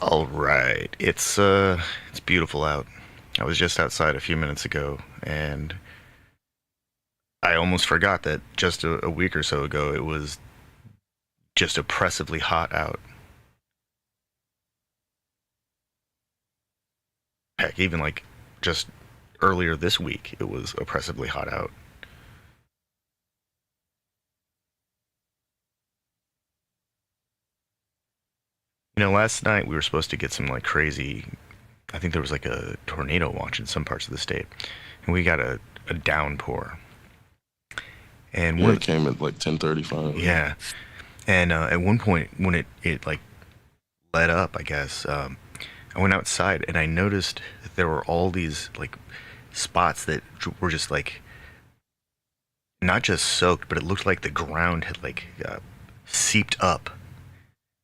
All right, it's beautiful out. I was just outside a few minutes ago, and I almost forgot that just a week or so ago it was just oppressively hot out. Heck, even like just earlier this week it was oppressively hot out. Last night we were supposed to get some like crazy. I think there was like a tornado watch in some parts of the state, and we got a downpour. And Yeah, one it of the, came at like 10:35. yeah, and at one point when it like let up, I guess. I went outside and I noticed that there were all these like spots that were just like not just soaked, but it looked like the ground had like seeped up.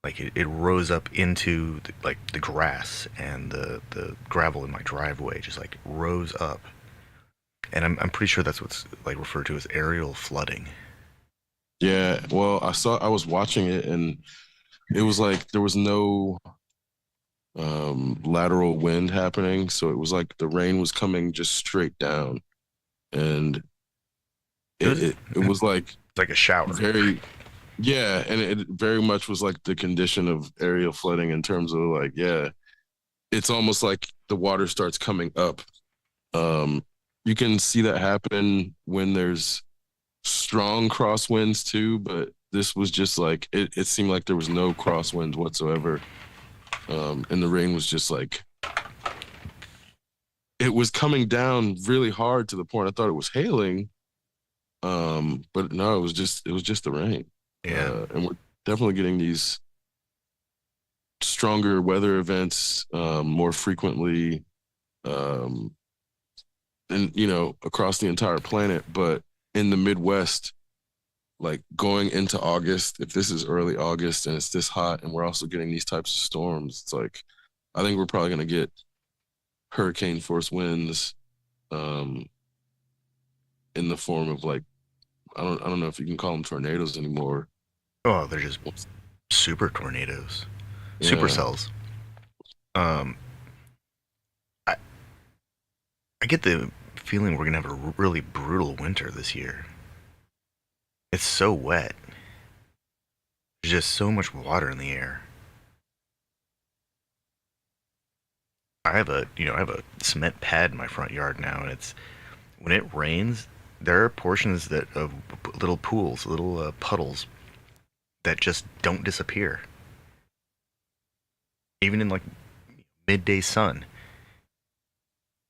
Like it rose up into like the grass and the gravel in my driveway just like rose up. And I'm pretty sure that's what's like referred to as aerial flooding. Yeah, well, I was watching it and it was like there was no lateral wind happening, so it was like the rain was coming just straight down, and It it was it, it was like like a shower. very yeah, and it very much was like the condition of aerial flooding in terms of like yeah, it's almost like the water starts coming up. Um, you can see that happen when there's strong crosswinds too, but this was just like it seemed like there was no crosswinds whatsoever. And the rain was just like it was coming down really hard to the point I thought it was hailing. But no, it was just the rain. Yeah. And we're definitely getting these stronger weather events more frequently, um, and across the entire planet. But in the Midwest, like going into August, if this is early August and it's this hot and we're also getting these types of storms, it's like I think we're probably gonna get hurricane force winds um in the form of like I don't know if you can call them tornadoes anymore. Oh, they're just super tornadoes, Yeah. supercells. Um, I I get the feeling we're gonna have a really brutal winter this year. It's so wet. There's just so much water in the air. I have a cement pad in my front yard now, and it's when it rains, there are portions that of little pools, little puddles that just don't disappear, even in like midday sun,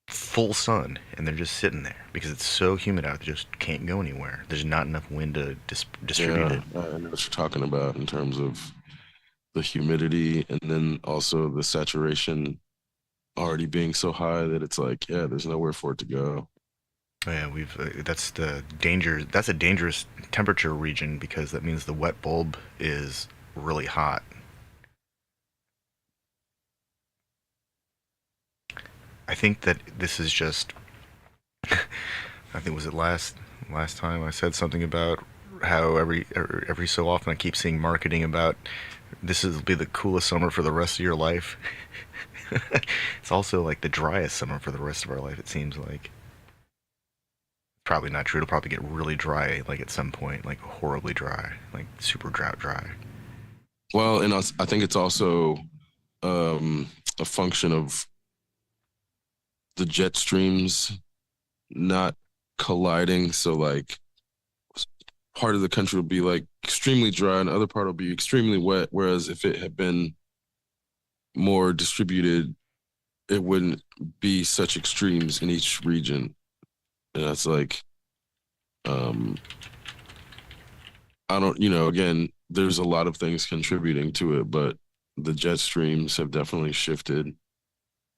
full sun, and they're just sitting there because it's so humid out. They just can't go anywhere. There's not enough wind to distribute Yeah, it. I know what you're talking about in terms of the humidity and then also the saturation already being so high that it's like, yeah, there's nowhere for it to go. Yeah, we've that's the danger. That's a dangerous temperature region because that means the wet bulb is really hot. I think that this is just. I think was it last time I said something about how every so often I keep seeing marketing about this will be the coolest summer for the rest of your life. It's also like the driest summer for the rest of our life. It seems like probably not true. It'll probably get really dry like at some point, like horribly dry, like super drought dry. Well, and I think it's also um, a function of the jet streams not colliding. So like part of the country will be like extremely dry and the other part will be extremely wet. Whereas if it had been more distributed, it wouldn't be such extremes in each region. And that's like, um, I don't, again, there's a lot of things contributing to it, but the jet streams have definitely shifted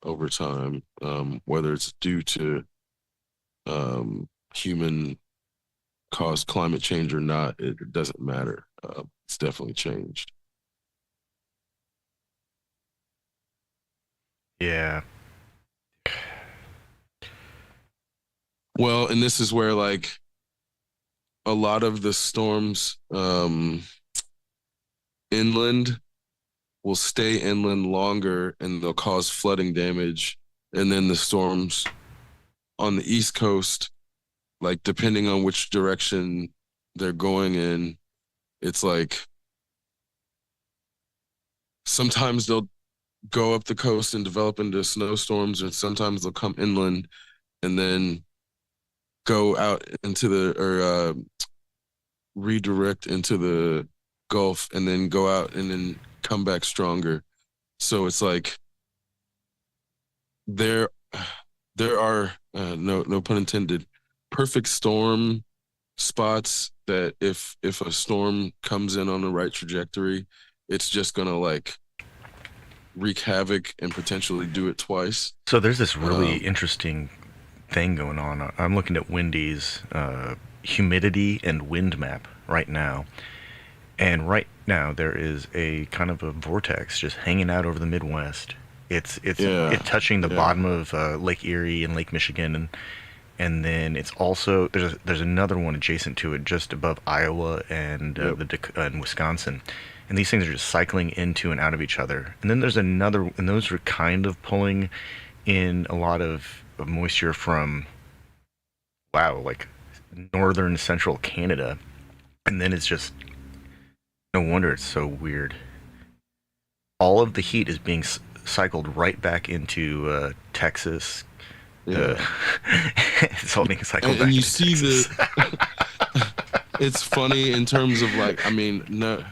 over time. Whether it's due to human caused climate change or not, it doesn't matter. It's definitely changed. Yeah, Well, and this is where like a lot of the storms, inland will stay inland longer and they'll cause flooding damage. And then the storms on the East Coast, like depending on which direction they're going in, it's like sometimes they'll go up the coast and develop into snowstorms, and sometimes they'll come inland and then go out into the or redirect into the Gulf and then go out and then come back stronger. So it's like there there are no pun intended perfect storm spots that if a storm comes in on the right trajectory, it's just gonna like wreak havoc and potentially do it twice. So there's this really Um, interesting thing going on. I'm looking at Windy's humidity and wind map right now, and right now there is a kind of a vortex just hanging out over the Midwest. It's yeah, touching the yeah, bottom of Lake Erie and Lake Michigan, and then it's also there's another one adjacent to it just above Iowa and yep, and Wisconsin, and these things are just cycling into and out of each other. And then there's another, and those are kind of pulling in a lot of moisture from wow, like northern central Canada, and then it's just no wonder it's so weird. All of the heat is being cycled right back into Texas. Uh, yeah. it's all being cycled And back you into see Texas. the it's funny in terms of like, I mean, no,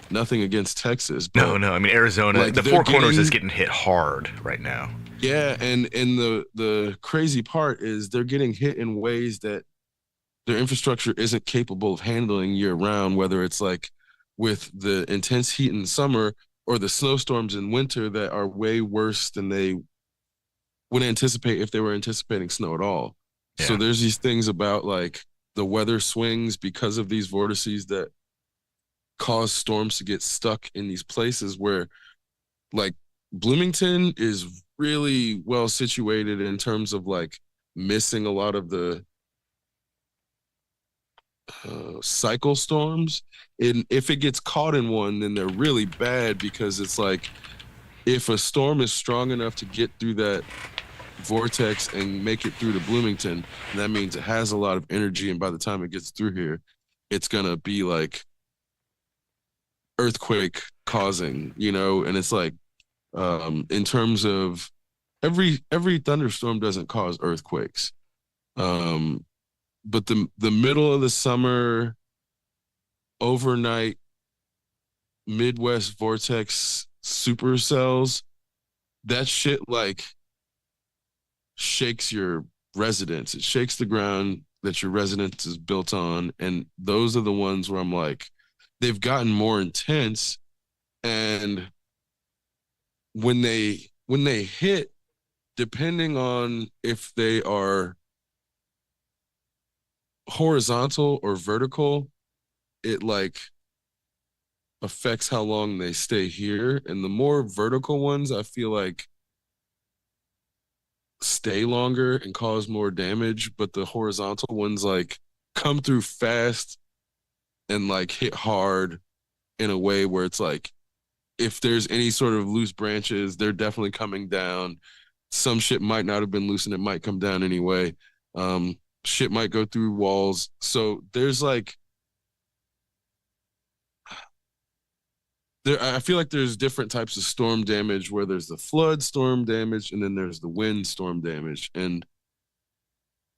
nothing against Texas, No, but no. I mean, Arizona, like the they're Four Corners is getting getting hit hard right now. yeah, and the crazy part is they're getting hit in ways that their infrastructure isn't capable of handling year round, whether it's like with the intense heat in summer or the snowstorms in winter that are way worse than they would anticipate if they were anticipating snow at all. So Yeah. there's these things about like the weather swings because of these vortices that cause storms to get stuck in these places where like Bloomington is really well situated in terms of like missing a lot of the cycle storms. And if it gets caught in one, then they're really bad because it's like if a storm is strong enough to get through that vortex and make it through to Bloomington, that means it has a lot of energy. And by the time it gets through here, it's going to be like earthquake causing, you know? And it's like, in terms of every thunderstorm doesn't cause earthquakes. Um, but the middle of the summer overnight Midwest vortex supercells, that shit like shakes your residence. It shakes the ground that your residence is built on. And those are the ones where I'm like, they've gotten more intense. And when they hit, depending on if they are horizontal or vertical, it like affects how long they stay here. And the more vertical ones, I feel like stay longer and cause more damage, but the horizontal ones like come through fast and like hit hard in a way where it's like if there's any sort of loose branches, they're definitely coming down. Some shit might not have been loose and it might come down anyway. Shit might go through walls. So there's like there I feel like there's different types of storm damage where there's the flood storm damage and then there's the wind storm damage. And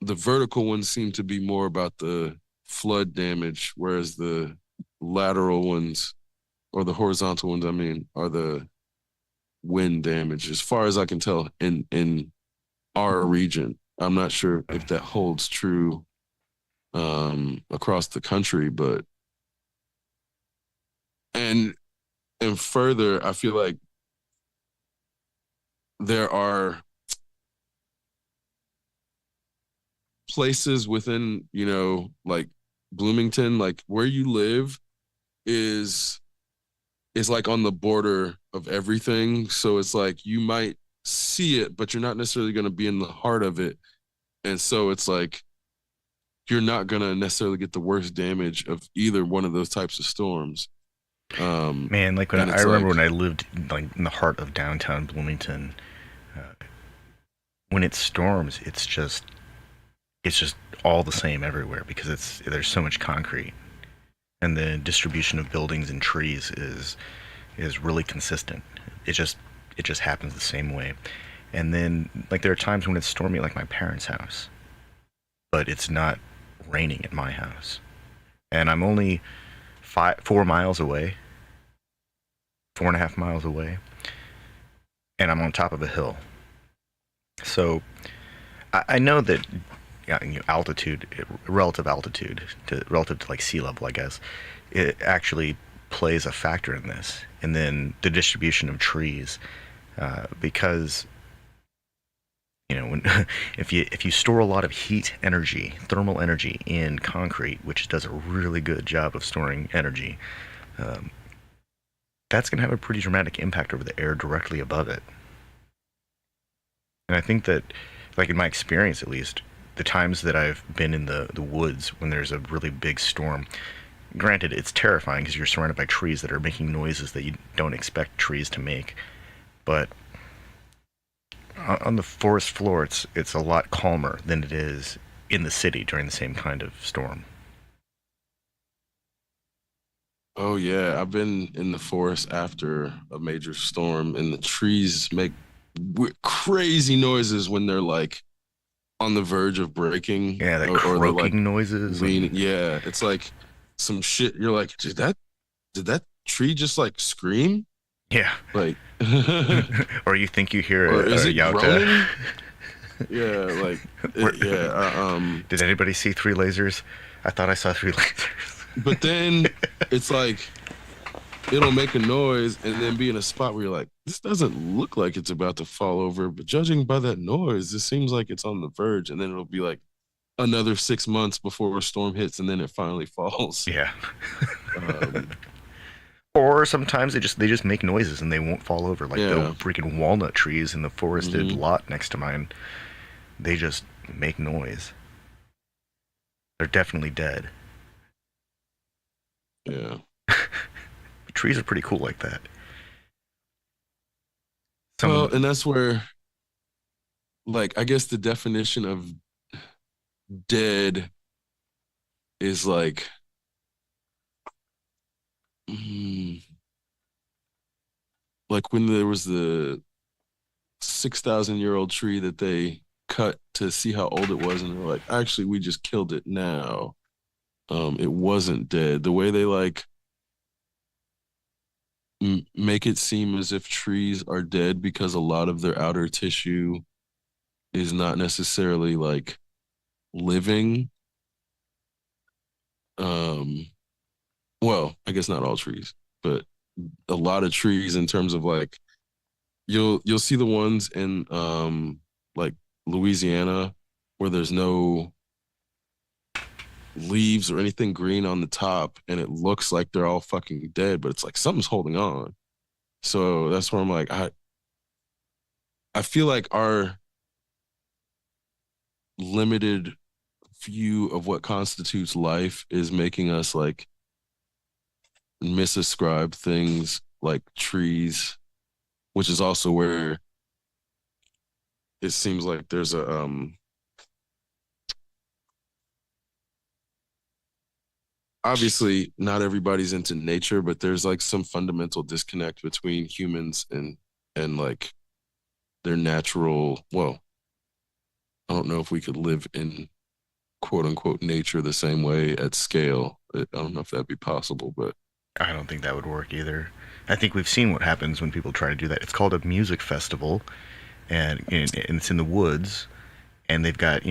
the vertical ones seem to be more about the flood damage, whereas the lateral ones or the horizontal ones, I mean, are the wind damage. As far as I can tell, in our region, I'm not sure if that holds true across the country, but and and further, I feel like there are places within like Bloomington, like where you live is like on the border of everything. So it's like you might see it, but you're not necessarily going to be in the heart of it. And so it's like you're not going to necessarily get the worst damage of either one of those types of storms. Man, like when And I it's remember when like, I lived like in the heart of downtown Bloomington, when it storms, it's just all the same everywhere because it's there's so much concrete and the distribution of buildings and trees is really consistent. It just it just happens the same way. And then like there are times when it's stormy like my parents' house, but it's not raining at my house. And I'm only 4 miles away, 4.5 miles away, and I'm on top of a hill. So I know that yeah, altitude, relative to like sea level, I guess, it actually plays a factor in this. And then the distribution of trees, because when if you store a lot of heat energy, thermal energy in concrete, which does a really good job of storing energy, um, that's going to have a pretty dramatic impact over the air directly above it. And I think that, like in my experience at least, the times that I've been in the woods when there's a really big storm, granted it's terrifying because you're surrounded by trees that are making noises that you don't expect trees to make, but on the forest floor it's a lot calmer than it is in the city during the same kind of storm. oh yeah, I've been in the forest after a major storm, and the trees make crazy noises when they're like on the verge of breaking, Yeah, the or they're like croaking noises and leaning. Yeah, it's like some shit. You're like, did that tree just like scream? yeah. Like, Or you think you hear or is a it Yauta. groaning? Yeah, like, yeah. Did anybody see three lasers? I thought I saw three lasers. But then it's like it'll make a noise and then be in a spot where you're like, this doesn't look like it's about to fall over, but judging by that noise, this seems like it's on the verge. And then it'll be like another 6 months before a storm hits, and then it finally falls. Yeah. Um, Or sometimes they just make noises and they won't fall over. Like the yeah. freaking walnut trees in the forested Hmm. lot next to mine, they just make noise. They're definitely dead. Yeah. Trees are pretty cool like that. Some of Well, them, and that's where, like, I guess the definition of dead is like, mm, like when there was the 6,000-year-old tree that they cut to see how old it was, and they're like, actually, we just killed it now. It wasn't dead. The way they like make it seem as if trees are dead because a lot of their outer tissue is not necessarily like living. Um, well, I guess not all trees, but a lot of trees in terms of like you'll see the ones in like Louisiana where there's no leaves or anything green on the top, and it looks like they're all fucking dead, but it's like something's holding on. So that's where I'm like, I feel like our limited view of what constitutes life is making us like misascribe things like trees, which is also where it seems like there's a obviously not everybody's into nature, but there's like some fundamental disconnect between humans and like their natural, well, I don't know if we could live in quote unquote nature the same way at scale. I don't know if that'd be possible, but I don't think that would work either. I think we've seen what happens when people try to do that. It's called a music festival, and it's in the woods, and they've got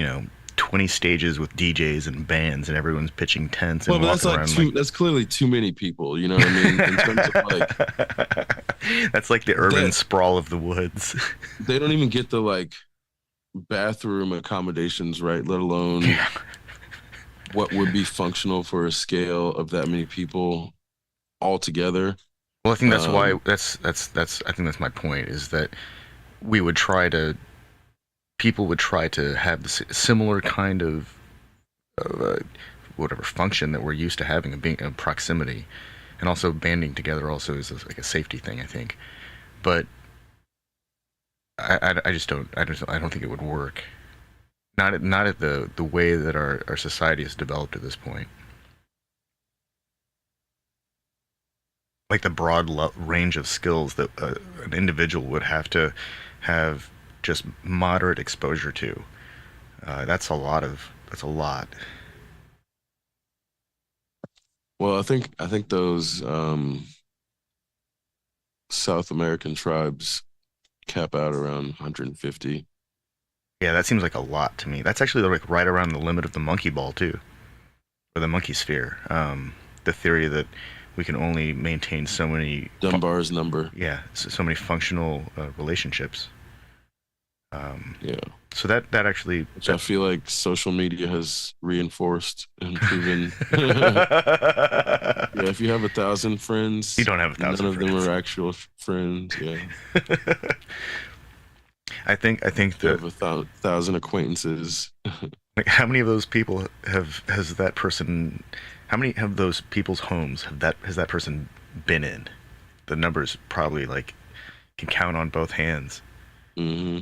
20 stages with DJs and bands, and everyone's pitching tents well, and but that's walking like around like that's clearly too many people, you know what I mean? In terms of like that's like the urban that sprawl of the woods. they don't even get the like bathroom accommodations right, let alone Yeah. what would be functional for a scale of that many people all together. Well, I think that's why Um, that's I think that's my point is that we would try to people would try to have the similar kind of whatever function that we're used to having of being of proximity, and also banding together also is like a safety thing, I think. But I just don't think it would work. Not at the way that our society has developed at this point. Like the broad range of skills that an individual would have to have just moderate exposure to. That's a lot. Well, I think those South American tribes cap out around 150. Yeah, that seems like a lot to me. That's actually like right around the limit of the monkey ball too, or the monkey sphere. The theory that we can only maintain so many, Dunbar's number. yeah, so many functional relationships. Yeah. So that actually Which I that feel like social media has reinforced and proven. Yeah, if you have 1,000 friends, you don't have a none thousand of them friends. are actual friends. Yeah. I think If you that have 1,000 acquaintances, like how many of those people have has that person how many of those people's homes have that has that person been in? The numbers probably like can count on both hands. hmm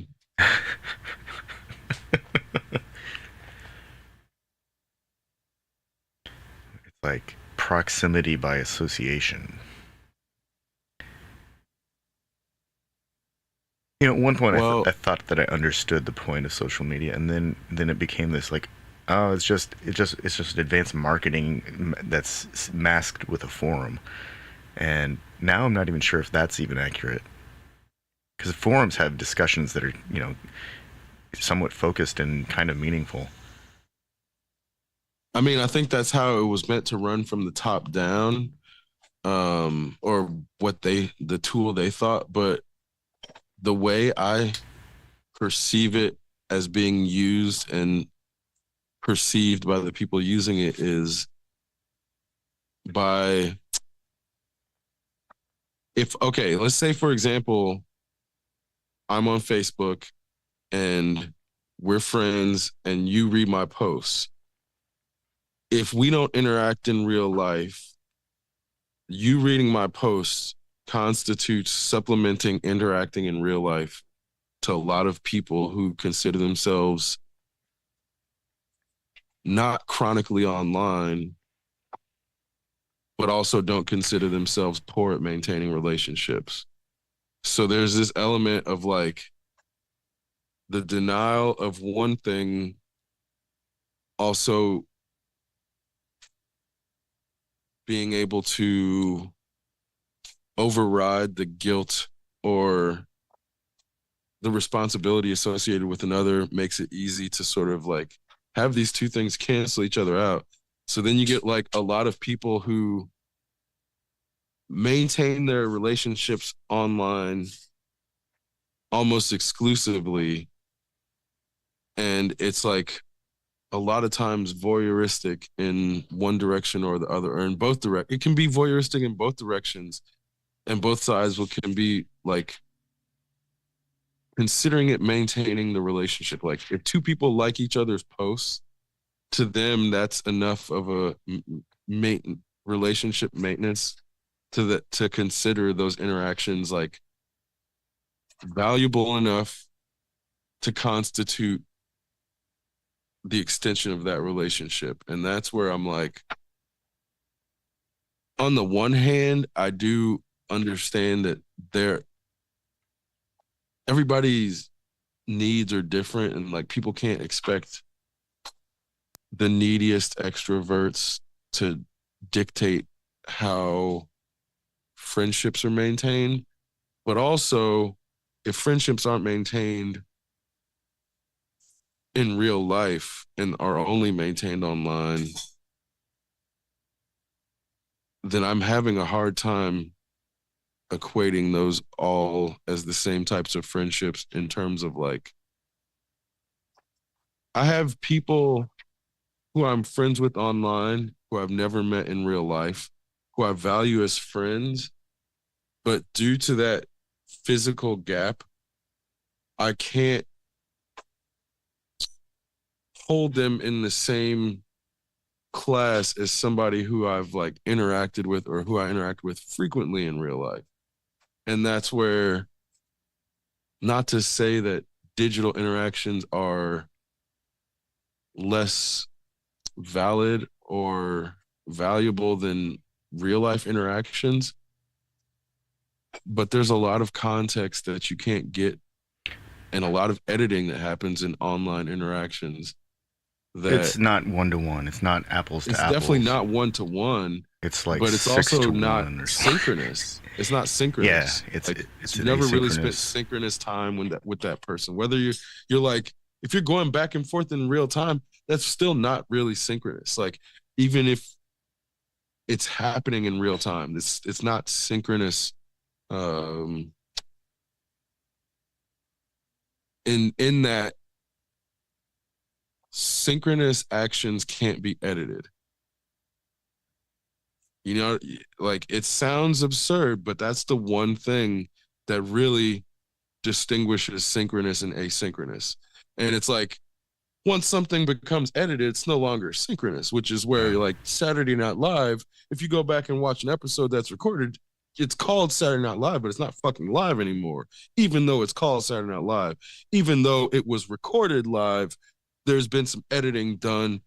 It's like proximity by association. At one point I well, thought that I understood the point of social media, and then it became this like, oh, it's just advanced marketing that's masked with a forum. And now I'm not even sure if that's even accurate, because forums have discussions that are somewhat focused and kind of meaningful. I mean, I think that's how it was meant to run from the top down, or the tool they thought. But the way I perceive it as being used and perceived by the people using it is by if okay, let's say for example, I'm on Facebook and we're friends and you read my posts. If we don't interact in real life, you reading my posts constitutes supplementing interacting in real life to a lot of people who consider themselves not chronically online, but also don't consider themselves poor at maintaining relationships. So there's this element of like the denial of one thing also being able to override the guilt or the responsibility associated with another makes it easy to sort of like have these two things cancel each other out. So then you get like a lot of people who maintain their relationships online almost exclusively. And it's like a lot of times voyeuristic in one direction or the other, or in both direct. It can be voyeuristic in both directions, and both sides can be like considering it maintaining the relationship. Like if two people like each other's posts, to them that's enough of a relationship maintenance to consider those interactions like valuable enough to constitute the extension of that relationship. And that's where I'm like, on the one hand, I do understand that there everybody's needs are different and like people can't expect the neediest extroverts to dictate how friendships are maintained. But also, if friendships aren't maintained in real life and are only maintained online, then I'm having a hard time equating those all as the same types of friendships in terms of like, I have people who I'm friends with online who I've never met in real life, who I value as friends, but due to that physical gap, I can't hold them in the same class as somebody who I've like interacted with or who I interact with frequently in real life. And that's where, not to say that digital interactions are less valid or valuable than real life interactions, but there's a lot of context that you can't get and a lot of editing that happens in online interactions that It's not one to one. It's not apples to it's definitely apples. not one to one, It's like but it's six also to not one or something. synchronous. It's not Yeah, synchronous. it's Like it's you've an never really spent asynchronous. synchronous time with that person. Whether you're like, if you're going back and forth in real time, that's still not really synchronous. Like even if it's happening in real time, it's not synchronous. Um, in that synchronous actions can't be edited. You know, like it sounds absurd, but that's the one thing that really distinguishes synchronous and asynchronous. And it's like once something becomes edited, it's no longer synchronous, which is where Yeah. like Saturday Night Live, if you go back and watch an episode that's recorded, it's called Saturday Night Live, but it's not fucking live anymore, even though it's called Saturday Night Live. Even though it was recorded live, there's been some editing done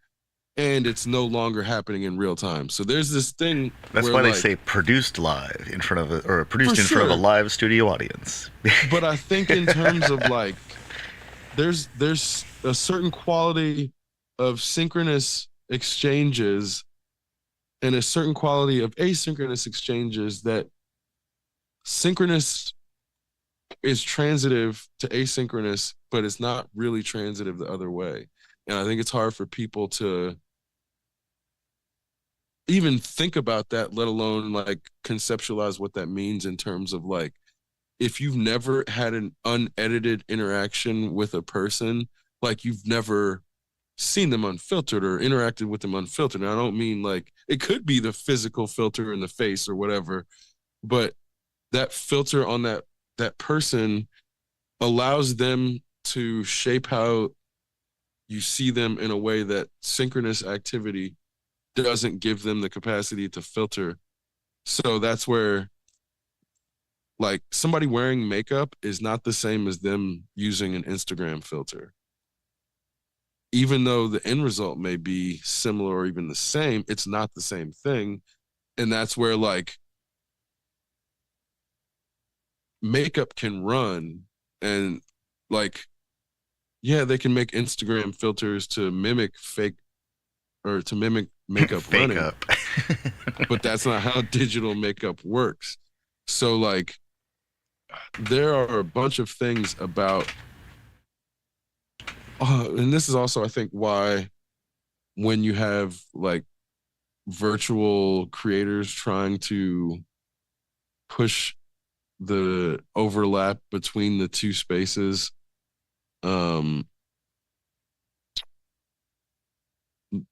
and it's no longer happening in real time. So there's this thing That's where why they say like produced live in front of a, or for produced in front of a sure, live studio audience. but I think in terms of like there's a certain quality of synchronous exchanges and a certain quality of asynchronous exchanges that synchronous is transitive to asynchronous, but it's not really transitive the other way. And I think it's hard for people to even think about that, let alone like conceptualize what that means in terms of like if you've never had an unedited interaction with a person, like you've never seen them unfiltered or interacted with them unfiltered. And I don't mean like it could be the physical filter in the face or whatever, but that filter on that person allows them to shape how you see them in a way that synchronous activity doesn't give them the capacity to filter. So that's where like somebody wearing makeup is not the same as them using an Instagram filter. Even though the end result may be similar or even the same, it's not the same thing. And that's where like makeup can run and like, yeah, they can make Instagram filters to mimic fake or to mimic makeup Fake running, up. but that's not how digital makeup works. So like there are a bunch of things about and this is also I think why when you have like virtual creators trying to push the overlap between the two spaces, um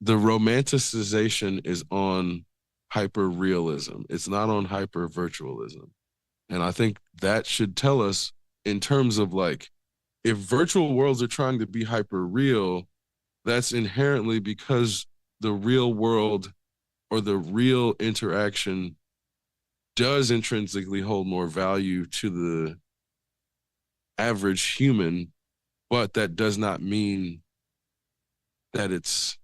the romanticization is on hyper realism, it's not on hyper virtualism. And I think that should tell us in terms of like if virtual worlds are trying to be hyper real, that's inherently because the real world or the real interaction does intrinsically hold more value to the average human, but that does not mean that it's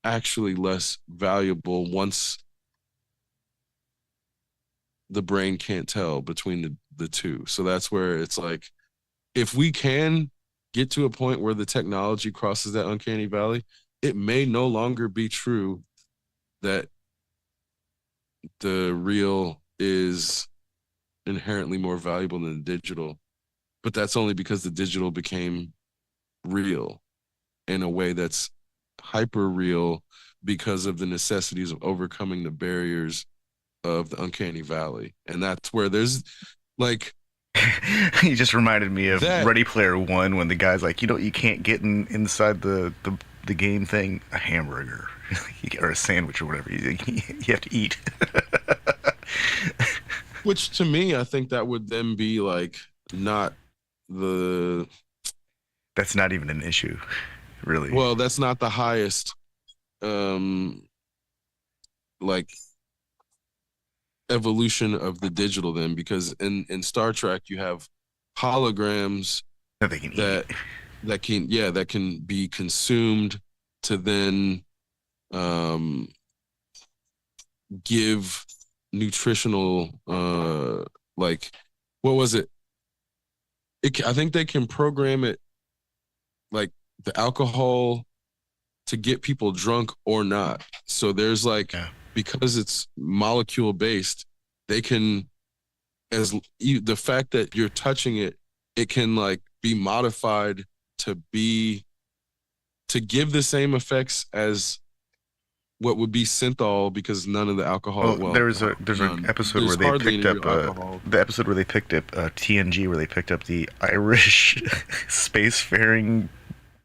actually less valuable once the brain can't tell between the two. So that's where it's like, if we can get to a point where the technology crosses that uncanny valley, it may no longer be true that the real is inherently more valuable than the digital. But that's only because the digital became real in a way that's hyper real because of the necessities of overcoming the barriers of the uncanny valley. And that's where there's like He just reminded me of that, Ready Player One when the guy's like, you can't get inside the game thing, a hamburger or a sandwich or whatever. You have to eat. which to me, I think that would then be like not the, That's not even an issue, really. well, that's not the highest um like evolution of the digital then, because in Star Trek you have holograms that they can eat. that that can be consumed to then um give nutritional like what was it? I think they can program it like the alcohol to get people drunk or not. So there's like, Yeah. because it's molecule based, they can, the fact that you're touching it, it can like be modified to be to give the same effects as what would be synthol, because none of the alcohol, Well, well, there's an none, episode there's where they hardly picked any up real alcohol. the episode where they picked up TNG, where they picked up the Irish spacefaring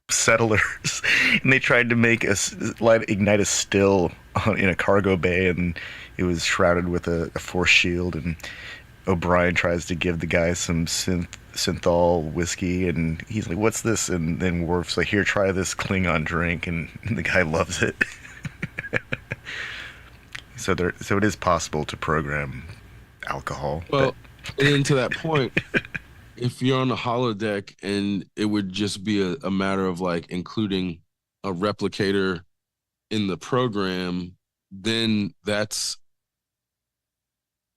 settlers, and they tried to make ignite a still in a cargo bay, and it was shrouded with a force shield. And O'Brien tries to give the guy some synthol whiskey, and he's like, "What's this?" And then Worf's like, "Here, try this Klingon drink," and the guy loves it. So it is possible to program alcohol, but Well, and then to that point, if you're on a holodeck and it would just be a matter of like including a replicator in the program, then that's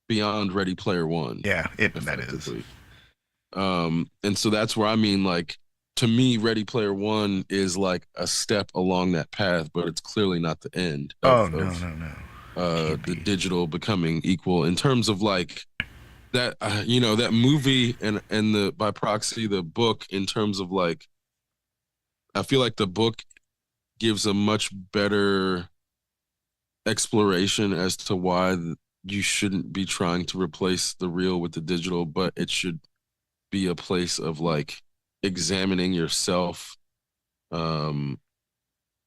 beyond Ready Player One, yeah, it that is. effectively. And so that's where I mean, like, to me, Ready Player One is like a step along that path, but it's clearly not the end Oh no, of no, no, can't the be. digital becoming equal in terms of like that that movie and the by proxy the book, in terms of like I feel like the book gives a much better exploration as to why you shouldn't be trying to replace the real with the digital, but it should be a place of like examining yourself um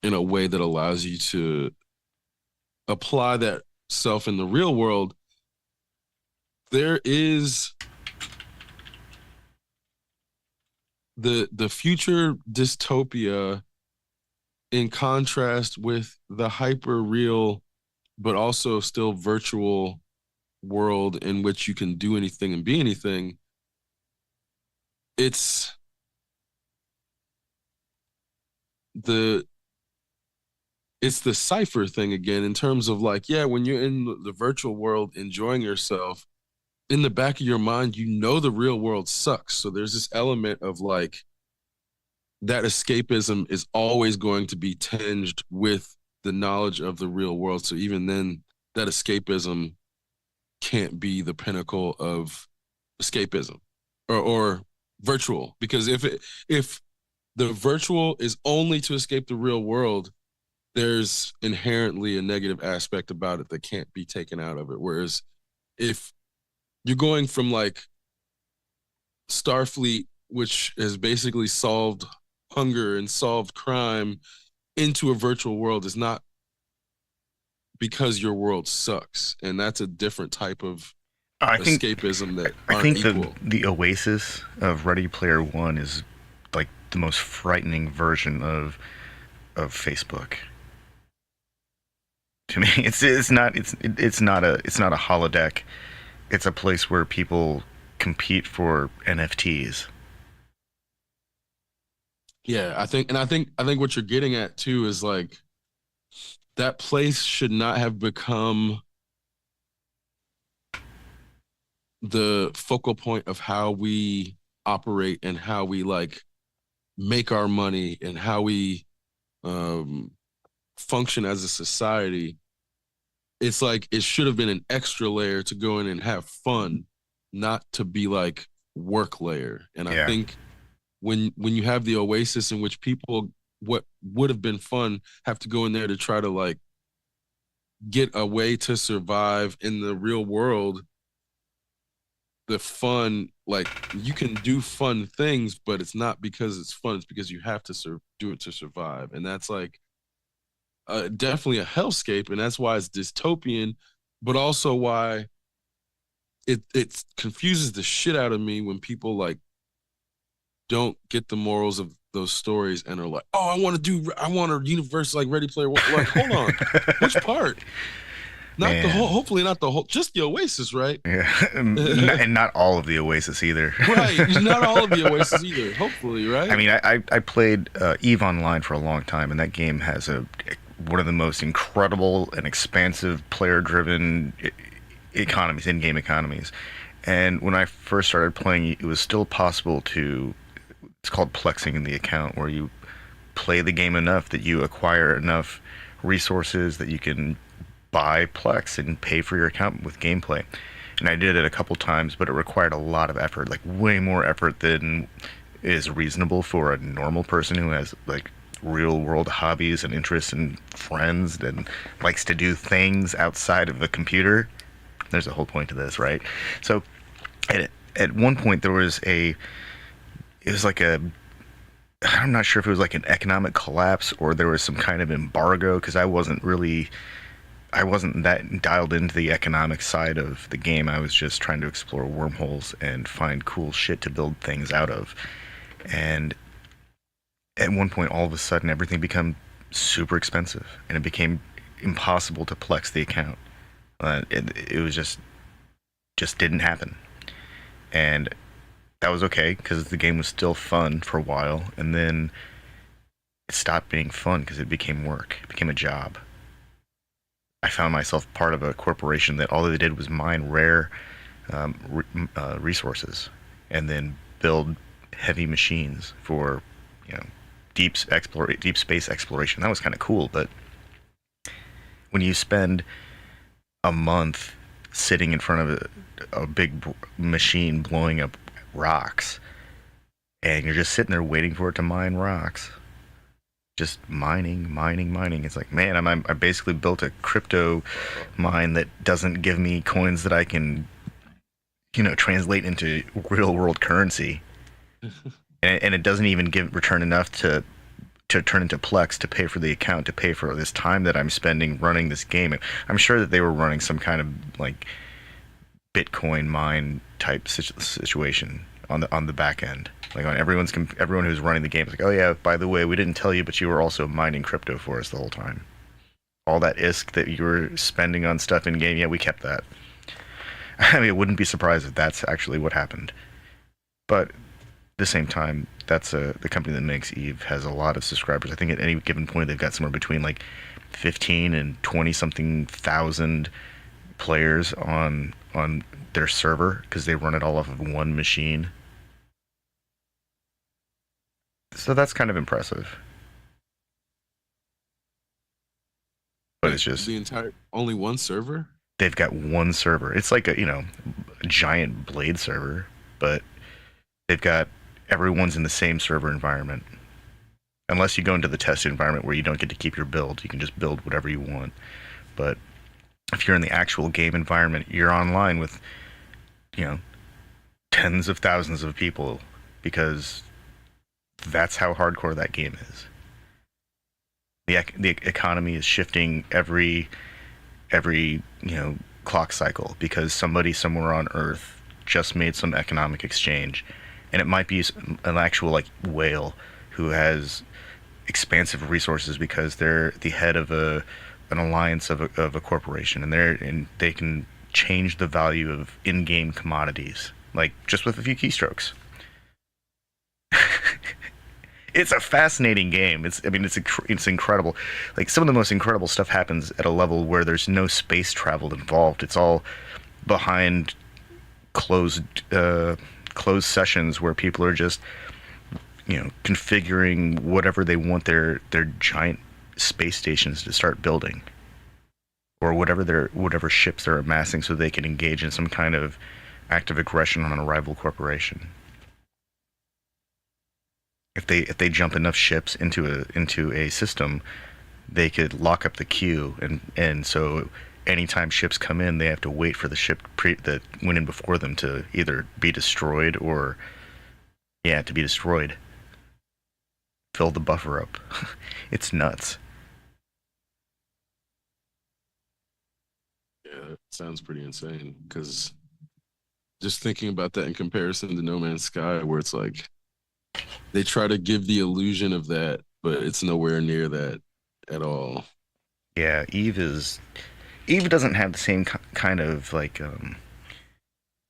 in a way that allows you to apply that self in the real world. There is the future dystopia in contrast with the hyper real but also still virtual world in which you can do anything and be anything. It's the it's the cipher thing again, in terms of like, yeah, when you're in the virtual world enjoying yourself, in the back of your mind you know the real world sucks, so there's this element of like that escapism is always going to be tinged with the knowledge of the real world. So even then, that escapism can't be the pinnacle of escapism or virtual, because if the virtual is only to escape the real world, there's inherently a negative aspect about it that can't be taken out of it. Whereas if you're going from like Starfleet, which has basically solved hunger and solved crime, into a virtual world, is not because your world sucks, and that's a different type of I think escapism that I aren't think the equal. the oasis of Ready Player One is like the most frightening version of Facebook. To me, it's not a holodeck. It's a place where people compete for NFTs. Yeah, I think what you're getting at too is like that place should not have become the focal point of how we operate and how we like make our money and how we um function as a society. It's like it should have been an extra layer to go in and have fun, not to be like work layer. And I Yeah. think when you have the oasis in which people, what would have been fun, have to go in there to try to like get a way to survive in the real world, the fun, like you can do fun things, but it's not because it's fun, it's because you have to do it to survive. And that's like definitely a hellscape, and that's why it's dystopian, but also why it confuses the shit out of me when people like don't get the morals of those stories and are like, oh, I want a universe like Ready Player One. Like, hold on, which part? Not the whole. Man. Hopefully, not the whole. Just the Oasis, right? Yeah, and not all of the Oasis either. Right. Not all of the Oasis either. Hopefully, I right? mean, I played Eve Online for a long time, and that game has one of the most incredible and expansive player-driven economies, in-game economies. And when I first started playing, it was still possible to. It's called plexing in the account, where you play the game enough that you acquire enough resources that you can buy Plex and pay for your account with gameplay. And I did it a couple times, but it required a lot of effort, like way more effort than is reasonable for a normal person who has like real world hobbies and interests and friends and likes to do things outside of a computer. There's a whole point to this, right? So at one point there was it was like a I'm not sure if it was like an economic collapse or there was some kind of embargo because I wasn't that dialed into the economic side of the game. I was just trying to explore wormholes and find cool shit to build things out of. And at one point, all of a sudden, everything became super expensive, and it became impossible to plex the account. It was just didn't happen, and that was okay because the game was still fun for a while, and then it stopped being fun because it became work. It became a job. I found myself part of a corporation that all they did was mine rare resources and then build heavy machines for you know deep space exploration. That was kind of cool, but when you spend a month sitting in front of a big machine blowing up rocks and you're just sitting there waiting for it to mine rocks, just mining. It's like, man, I basically built a crypto mine that doesn't give me coins that I can, translate into real world currency, and it doesn't even give return enough to turn into Plex to pay for the account, to pay for this time that I'm spending running this game. I'm sure that they were running some kind of like Bitcoin mine type situation on the back end. Like on everyone who's running the game is like, oh yeah, by the way, we didn't tell you, but you were also mining crypto for us the whole time. All that ISK that you were spending on stuff in game, yeah, we kept that. I mean, it wouldn't be surprised if that's actually what happened. But at the same time, the company that makes Eve has a lot of subscribers. I think at any given point they've got somewhere between like 15 and 20 something thousand players on their server because they run it all off of one machine. So that's kind of impressive. But Wait, it's just the entire only one server? they've got one server. It's like a giant Blade server, but they've got everyone's in the same server environment. Unless you go into the test environment where you don't get to keep your build, you can just build whatever you want. But if you're in the actual game environment, you're online with, you know, tens of thousands of people because that's how hardcore that game is. The economy is shifting every clock cycle because somebody somewhere on Earth just made some economic exchange, and it might be an actual like whale who has expansive resources because they're the head of an alliance of a corporation, and they can change the value of in-game commodities like just with a few keystrokes. It's a fascinating game. It's incredible. Like some of the most incredible stuff happens at a level where there's no space travel involved. It's all behind closed closed sessions where people are just configuring whatever they want their giant space stations to start building, or whatever ships they're amassing so they can engage in some kind of act of aggression on a rival corporation. If they jump enough ships into a system, they could lock up the queue, and so anytime ships come in, they have to wait for the ship that went in before them to either be destroyed or to be destroyed. Fill the buffer up. It's nuts. Yeah, that sounds pretty insane. Because just thinking about that in comparison to No Man's Sky, where it's like They try to give the illusion of that, but it's nowhere near that at all. Yeah, Eve doesn't have the same kind of like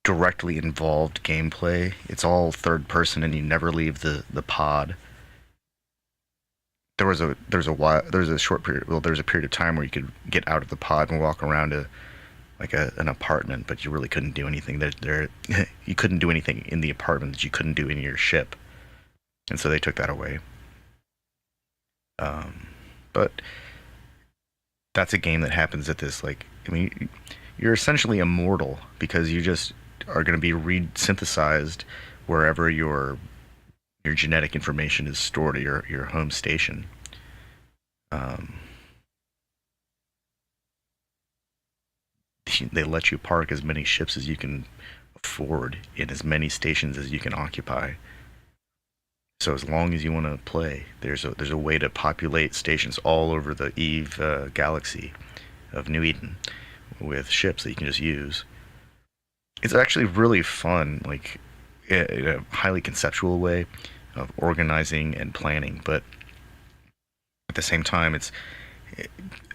directly involved gameplay. It's all third person, and you never leave the pod. There was a short period. Well, there was a period of time where you could get out of the pod and walk around an apartment, but you really couldn't do anything. There you couldn't do anything in the apartment that you couldn't do in your ship, and so they took that away. Um, but that's a game that happens at this like I mean, you're essentially immortal because you just are going to be re-synthesized wherever your genetic information is stored at your home station. Um, they let you park as many ships as you can afford in as many stations as you can occupy. So as long as you want to play, there's a way to populate stations all over the Eve galaxy of New Eden with ships that you can just use. It's actually really fun, like in a highly conceptual way of organizing and planning, but at the same time, it's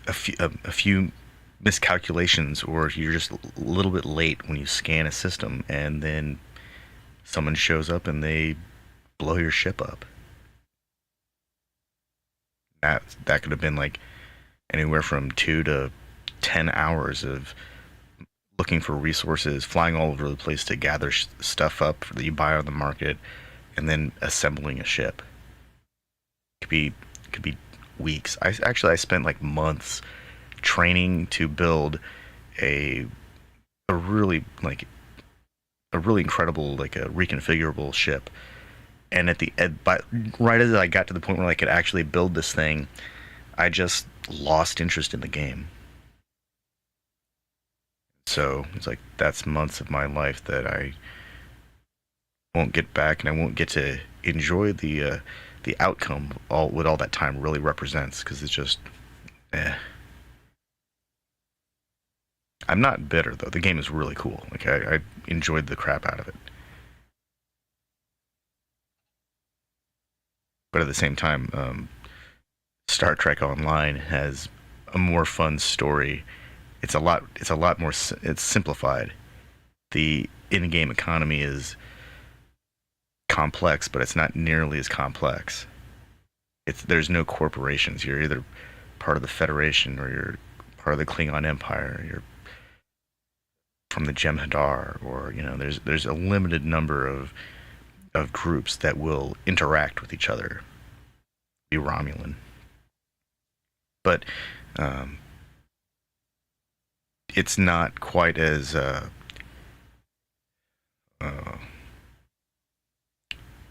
a few miscalculations, or you're just a little bit late when you scan a system, and then someone shows up and they blow your ship up. That could have been like anywhere from 2 to 10 hours of looking for resources, flying all over the place to gather stuff up that you buy on the market, and then assembling a ship. Could be weeks. I spent like months training to build a a really like a really incredible like a reconfigurable ship. And but right as I got to the point where I could actually build this thing, I just lost interest in the game. So it's like that's months of my life that I won't get back, and I won't get to enjoy the outcome all what all that time really represents because it's just eh. I'm not bitter though. The game is really cool. Like I enjoyed the crap out of it, but at the same time, Star Trek Online has a more fun story. It's a lot more. It's simplified. The in-game economy is complex, but it's not nearly as complex. There's no corporations. You're either part of the Federation or you're part of the Klingon Empire. You're from the Jem'Hadar, or there's a limited number of groups that will interact with each other. Be Romulan, but um, it's not quite as uh,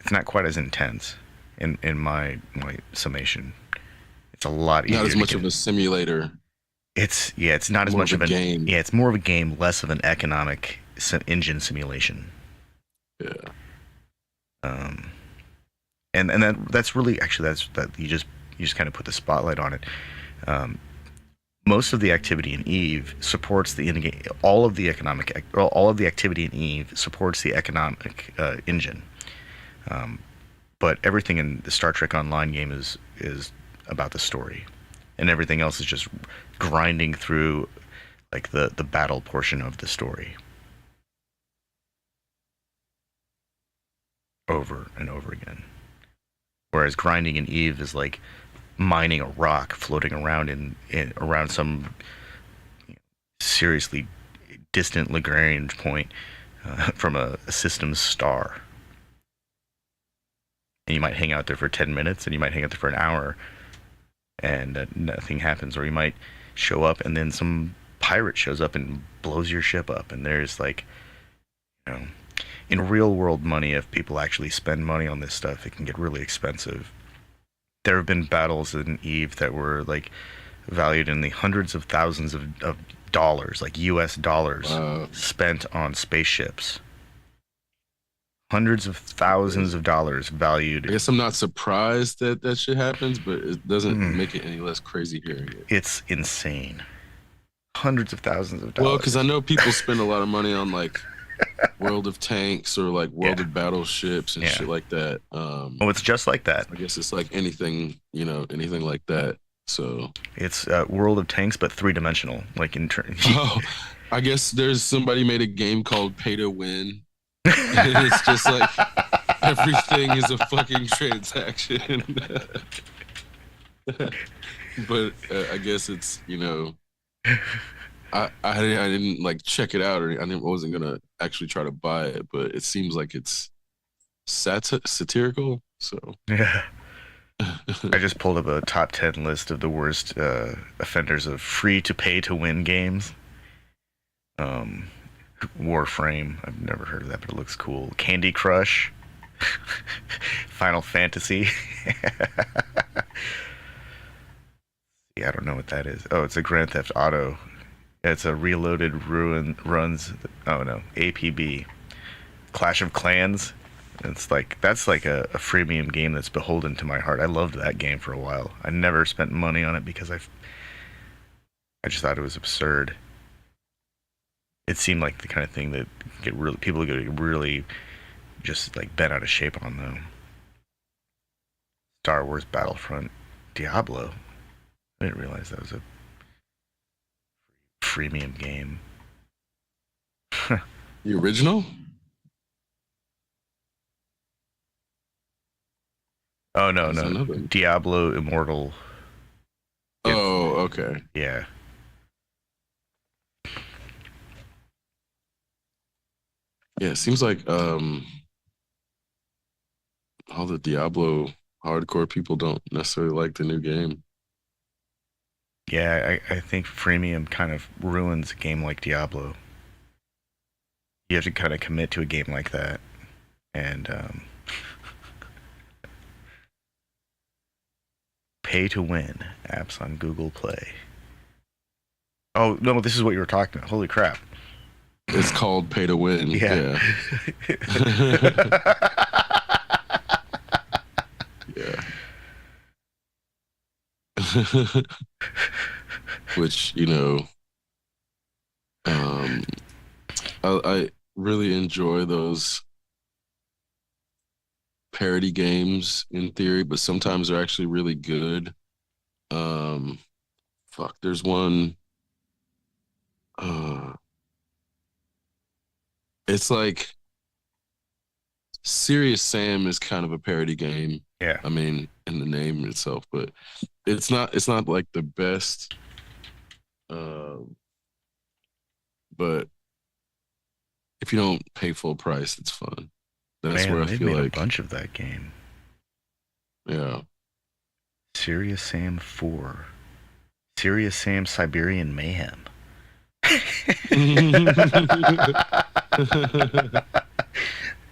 it's not quite as intense in my summation. It's a lot Not easier as to much get. of a simulator, It's not as more of much a of an game. yeah, it's more of a game, less of an economic engine simulation. Yeah. Um, and that's really actually that you just kind of put the spotlight on it. Um, Most of the activity in Eve supports the in all of the activity in Eve supports the economic engine. Um, but everything in the Star Trek Online game is about the story, and everything else is just grinding through like the battle portion of the story over and over again. Whereas grinding in Eve is like mining a rock floating around in around some seriously distant Lagrange point from a system's star. And you might hang out there for 10 minutes, and you might hang out there for an hour, and nothing happens. Or you might show up, and then some pirate shows up and blows your ship up. And there's like, you know, in real world money, if people actually spend money on this stuff, it can get really expensive. There have been battles in Eve that were like valued in the hundreds of thousands of dollars, like US dollars, Wow. spent on spaceships. Hundreds of thousands Crazy. of dollars I valued. guess I'm not surprised that that shit happens, but it doesn't Mm, make it any less crazy hearing it. it's insane. Hundreds of thousands of Well, because I dollars. know people spend a lot of money on like World of Tanks or like World Yeah, of Battleships and yeah. shit like that. Oh, it's just like that. I guess it's like anything, anything like that. So, It's World of Tanks, but three-dimensional. Like in turn. oh, I guess there's somebody made a game called Pay to Win, and it's just like everything is a fucking transaction. But I guess it's I didn't like check it out, or wasn't gonna actually try to buy it, but it seems like it's satirical. So Yeah. I just pulled up a top 10 list of the worst offenders of free to pay to win games. Um, Warframe, I've never heard of that, but it looks cool. Candy Crush, Final Fantasy. Yeah, I don't know what that is. Oh, it's a Grand Theft Auto. It's a Reloaded Ruin Runs. Oh no, APB. Clash of Clans. It's like that's like a freemium game that's beholden to my heart. I loved that game for a while. I never spent money on it because I just thought it was absurd. It seemed like the kind of thing that get really people get really just like bent out of shape on though. Star Wars Battlefront, Diablo. I didn't realize that was a freemium game. the original. Oh no There's no, another. Diablo Immortal. It's Oh, okay. yeah. Yeah, it seems like all the Diablo hardcore people don't necessarily like the new game. Yeah, I think freemium kind of ruins a game like Diablo. You have to kind of commit to a game like that, and pay to win apps on Google Play. Oh no, this is what you were talking about. Holy crap! It's called Pay to Win. Yeah. Yeah. Yeah. Which, um I really enjoy those parody games in theory, but sometimes they're actually really good. Um Fuck, there's one uh it's like Serious Sam is kind of a parody game. Yeah. I mean, in the name itself, but it's not like the best. But if you don't pay full price, it's fun. That's where Man, I they've feel made a like, bunch of that game. yeah. Serious Sam 4. Serious Sam Siberian Mayhem.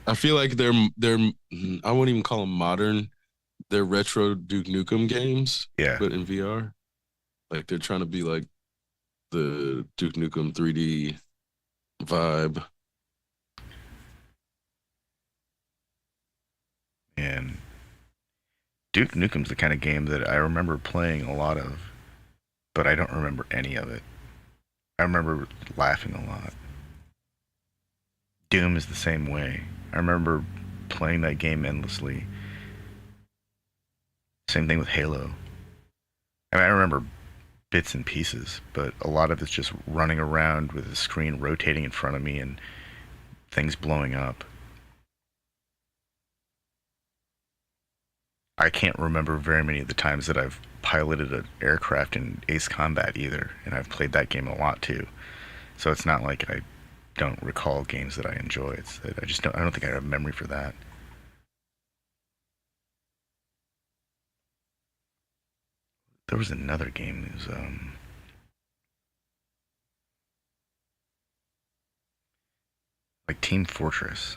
I feel like they're I wouldn't even call them modern. They're retro Duke Nukem games, Yeah. but in VR. Like they're trying to be like the Duke Nukem 3D vibe. And Duke Nukem's the kind of game that I remember playing a lot of, but I don't remember any of it. I remember laughing a lot. Doom is the same way. I remember playing that game endlessly. Same thing with Halo. I mean, I remember bits and pieces, but a lot of it's just running around with the screen rotating in front of me and things blowing up. I can't remember very many of the times that I've piloted an aircraft in Ace Combat either, and I've played that game a lot too. So it's not like I don't recall games that I enjoy. It's that I don't think I have memory for that. There was another game that was like Team Fortress.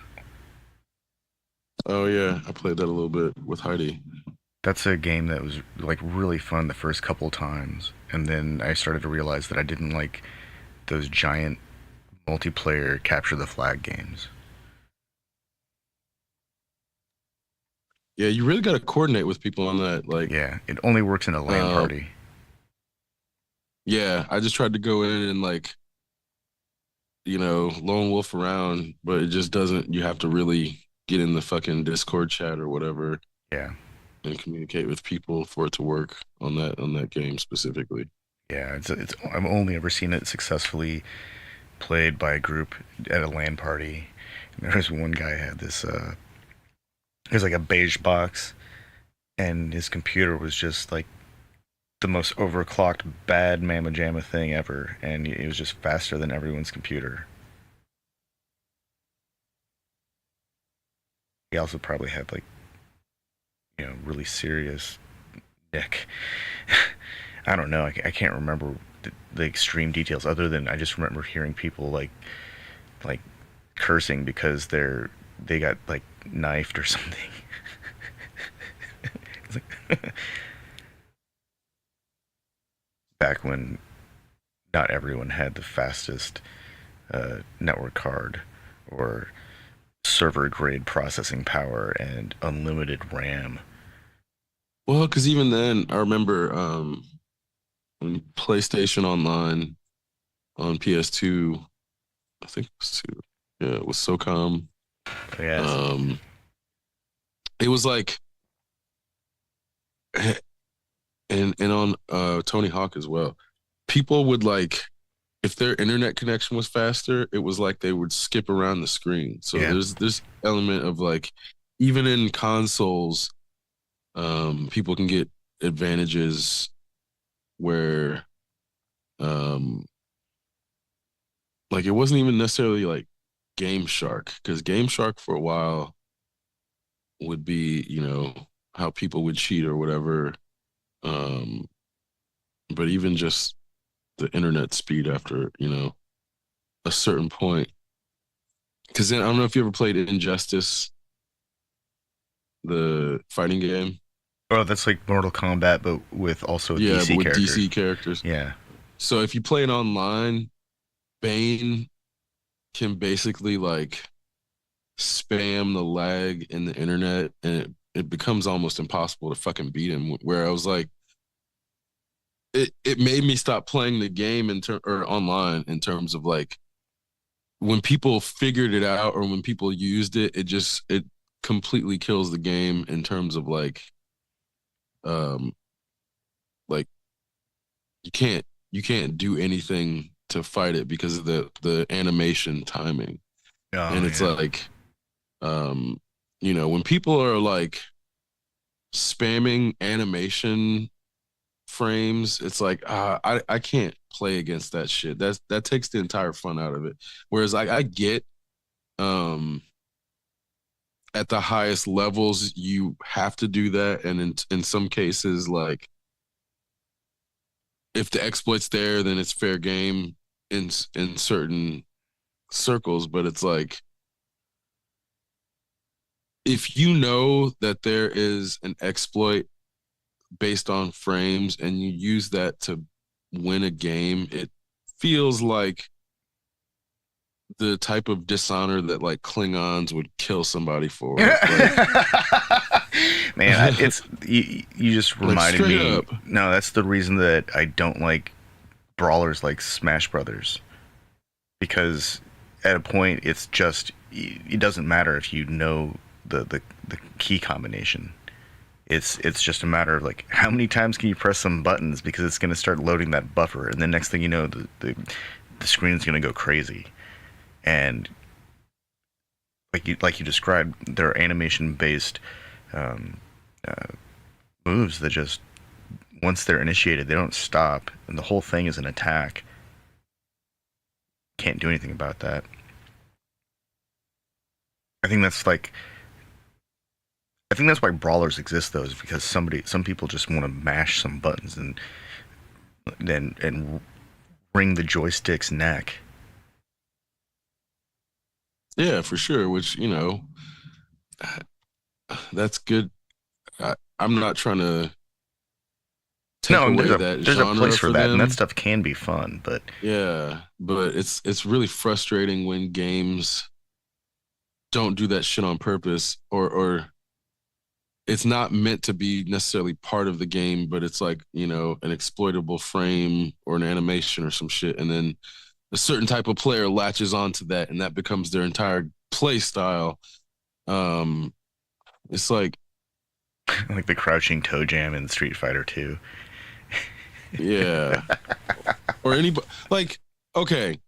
Oh yeah, I played that a little bit with Heidi. That's a game that was like really fun the first couple times, and then I started to realize that I didn't like those giant multiplayer capture the flag games. Yeah, you really got to coordinate with people on that. Like, Yeah, it only works in a LAN uh, party. yeah, I just tried to go in and like, lone wolf around, but it just doesn't. You have to really get in the fucking Discord chat or whatever Yeah. and communicate with people for it to work on that game specifically. Yeah, it's I've only ever seen it successfully played by a group at a LAN party. And there was one guy had this it was like a beige box, and his computer was just like the most overclocked bad mamma jamma thing ever, and it was just faster than everyone's computer. He also probably had like, really serious neck. I don't know. I can't remember the extreme details other than I just remember hearing people like cursing because they got like knifed or something. It's like back when not everyone had the fastest network card or server grade processing power and unlimited RAM. Well, because even then, I remember when PlayStation Online on PS2, I think it was two, yeah, it was SOCOM. Yes. Um, it was like, and on Tony Hawk as well. People would like if their internet connection was faster, it was like they would skip around the screen. So Yeah. there's this element of like even in consoles, people can get advantages where um like it wasn't even necessarily like Game Shark, because Game Shark for a while would be, how people would cheat or whatever. Um, but even just the internet speed after, a certain point. Because then I don't know if you ever played Injustice, the fighting game. Oh, that's like Mortal Kombat, but with also Yeah, but DC with characters. DC characters. Yeah. So if you play it online, Bane can basically like spam the lag in the internet, and it becomes almost impossible to fucking beat him. Where I was like, it made me stop playing the game or online in terms of like when people figured it out or when people used it, it completely kills the game in terms of um like you can't do anything to fight it because of the animation timing. Oh And it's yeah. like um when people are like spamming animation frames, it's like I can't play against that shit. That takes the entire fun out of it. Whereas I get um at the highest levels you have to do that, and in some cases like if the exploit's there then it's fair game in certain circles, but it's like if you know that there is an exploit based on frames and you use that to win a game, it feels like the type of dishonor that like Klingons would kill somebody for. Man, it's you just Like reminded straight me. up. No, that's the reason that I don't like brawlers like Smash Brothers, because at a point it's just it doesn't matter if you know the key combination. It's just a matter of like how many times can you press some buttons because it's going to start loading that buffer, and the next thing you know the screen's going to go crazy. And like you described, there are animation based um, uh, moves that just once they're initiated, they don't stop, and the whole thing is an attack. Can't do anything about that. I think that's like I think that's why brawlers exist, though, is because some people just want to mash some buttons and wring the joystick's neck. Yeah, for sure. Which, that's good. I'm not trying to take No, away that there's a place genre for for that, and that them. stuff can be fun, but Yeah, but it's really frustrating when games don't do that shit on purpose, or it's not meant to be necessarily part of the game, but it's like, an exploitable frame or an animation or some shit, and then a certain type of player latches onto that, and that becomes their entire play style. Um, it's like, Like the crouching toe jam in Street Fighter 2. yeah, or anybody like, okay,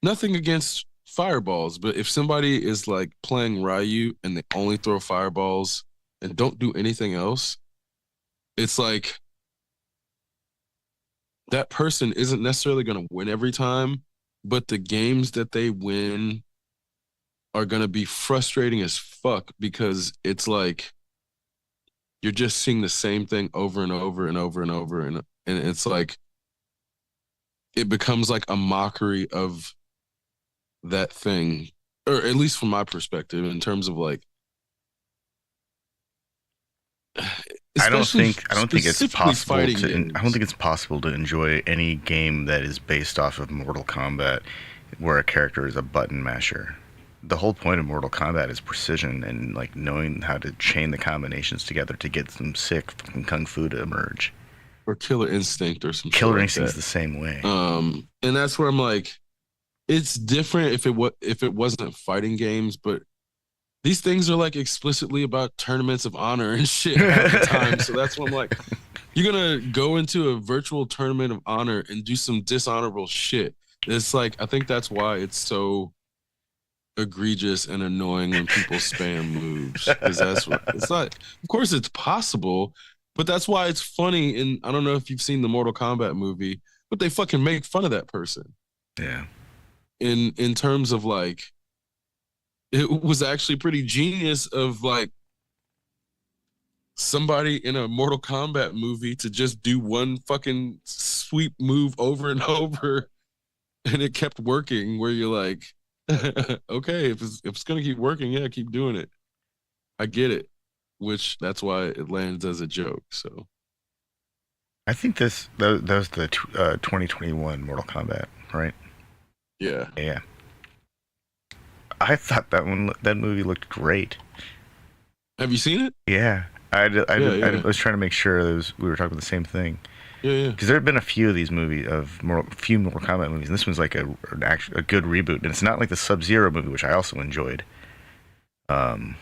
nothing against fireballs, but if somebody is like playing Ryu and they only throw fireballs and don't do anything else, it's like that person isn't necessarily going to win every time, but the games that they win are going to be frustrating as fuck because it's like you're just seeing the same thing over and over and over and over and it's like it becomes like a mockery of that thing, or at least from my perspective in terms of like especially I don't think it's specifically possible fighting to I don't games think it's possible to enjoy any game that is based off of Mortal Kombat where a character is a button masher. The whole point of Mortal Kombat is precision and like knowing how to chain the combinations together to get some sick fucking kung fu to emerge. or Killer Instinct or some shit Killer like Instinct's that. the same way. And that's where I'm like, it's different if it wasn't fighting games, but these things are like explicitly about tournaments of honor and shit half the time. So that's what I'm like, you're gonna go into a virtual tournament of honor and do some dishonorable shit. It's like I think that's why it's so egregious and annoying when people spam moves because that's what it's not. Of course, it's possible, but that's why it's funny. And I don't know if you've seen the Mortal Kombat movie, but they fucking make fun of that person Yeah. in terms of like it was actually pretty genius of like somebody in a Mortal Kombat movie to just do one fucking sweep move over and over, and it kept working. Where you're like, okay, if it's gonna keep working, yeah, keep doing it. I get it, which that's why it lands as a joke. So I think that was the 2021 Mortal Kombat, right? yeah, Yeah. I thought that movie looked great. have you seen it? Yeah. Yeah, I yeah, was trying to make sure we were talking about the same thing. yeah, yeah. Because there have been a few of these few Mortal Kombat movies, and this one's like a good reboot, and it's not like the Sub-Zero movie, which I also enjoyed. Um,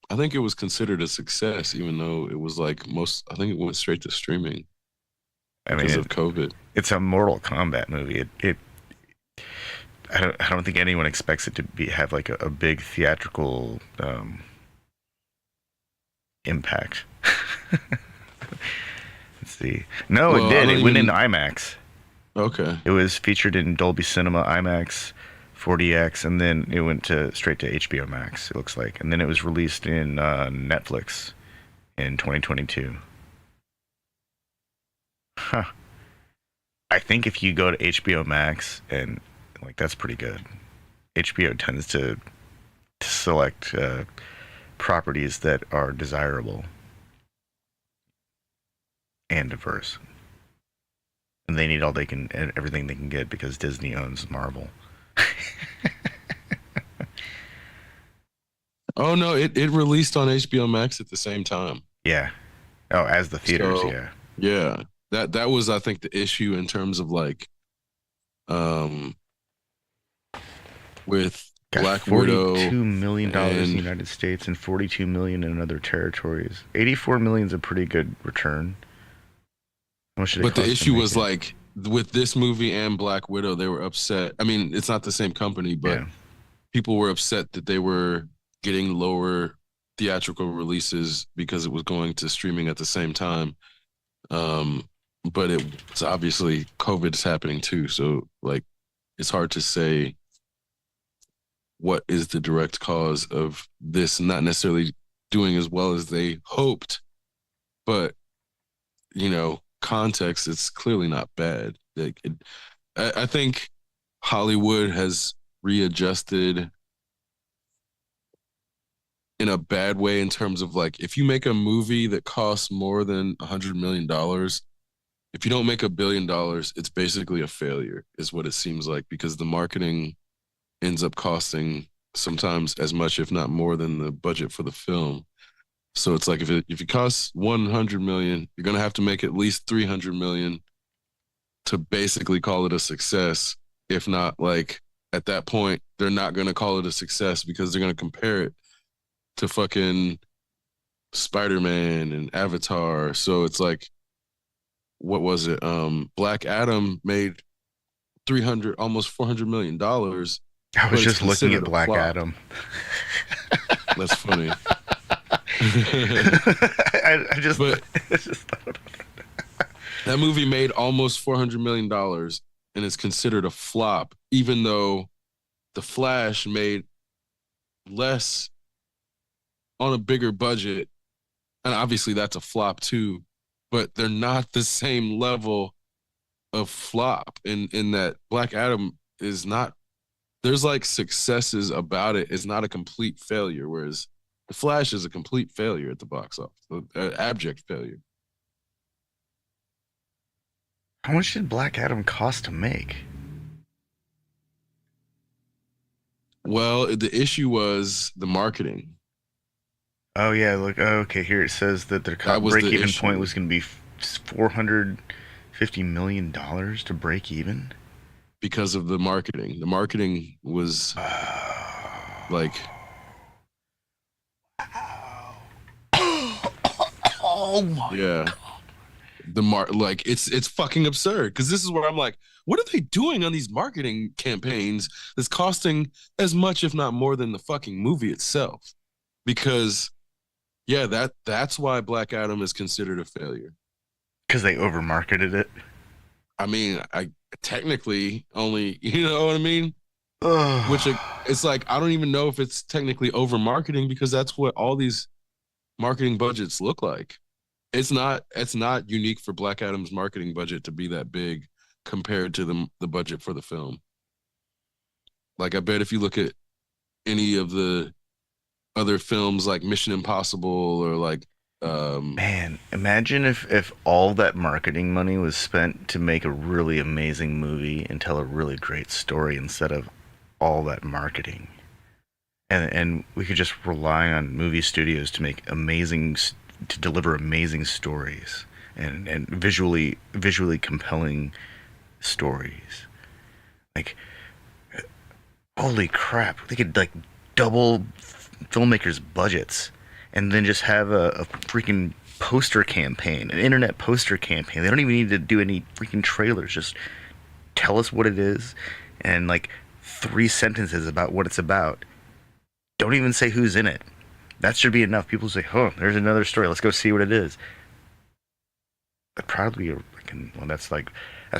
I think it was considered a success, even though it was like most. I think it went straight to streaming I mean, because of COVID. it's a Mortal Kombat movie. I don't think anyone expects it to have like a big theatrical impact. Let's see. No, it Well, I did. don't It went in even. IMAX. Okay. It was featured in Dolby Cinema, IMAX, 4DX, and then it went to straight to HBO Max. It looks like, and then it was released in Netflix in 2022. Huh. I think if you go to HBO Max and like that's pretty good. HBO tends to select properties that are desirable and diverse, and they need all they can and everything they can get because Disney owns Marvel. Oh no, it released on HBO Max at the same time. Yeah. Oh, as the theaters, So yeah. yeah, that was I think the issue in terms of like um with Got Black Widow $42 million in the and United States and 42 million in other territories. 84 million is a pretty good return. How much did it but the cost to issue make was it? like with this movie and Black Widow, they were upset. I mean, it's not the same company, but Yeah. people were upset that they were getting lower theatrical releases because it was going to streaming at the same time. Um, but it's obviously COVID is happening too, so like it's hard to say what is the direct cause of this not necessarily doing as well as they hoped, but context, it's clearly not bad. Like I think Hollywood has readjusted in a bad way in terms of like if you make a movie that costs more than $100 million, if you don't make $1 billion, it's basically a failure, is what it seems like, because the marketing ends up costing sometimes as much, if not more, than the budget for the film. So it's like if it costs 100 million, you're gonna have to make at least 300 million to basically call it a success. If not, like at that point, they're not gonna call it a success because they're gonna compare it to fucking Spider-Man and Avatar. So it's like, what was it? Black Adam made 300, almost $400 million, I was but it's just looking at considered a Black flop. Adam. That's funny. I just, But I just thought about that movie made almost $400 million and is considered a flop, even though The Flash made less on a bigger budget. And obviously that's a flop too, but they're not the same level of flop in that Black Adam is not, there's like successes about it. It's not a complete failure, whereas The Flash is a complete failure at the box office, an abject failure. how much did Black Adam cost to make? Well, the issue was the marketing. Oh yeah, look. Oh, okay, here it says that their That was the break-even point issue was going to be $450 million to break even. because of the marketing. The marketing was like, Oh my! yeah, like it's fucking absurd because this is where I'm like, what are they doing on these marketing campaigns that's costing as much, if not more, than the fucking movie itself? Because yeah, that's why Black Adam is considered a failure. Because they overmarketed it. I mean, I technically only, you know what I mean? Which Ugh. it's like I don't even know if it's technically over marketing because that's what all these marketing budgets look like. It's not unique for Black Adam's marketing budget to be that big compared to the budget for the film. Like I bet if you look at any of the other films like Mission Impossible or like Man, imagine if all that marketing money was spent to make a really amazing movie and tell a really great story instead of all that marketing. And we could just rely on movie studios to make to deliver amazing stories and visually compelling stories. Like holy crap, they could like double filmmakers' budgets and then just have a freaking poster campaign, an internet poster campaign. They don't even need to do any freaking trailers. Just tell us what it is and like three sentences about what it's about. Don't even say who's in it. That should be enough. People say, "Oh, there's another story. Let's go see what it is." That'd probably be well, that's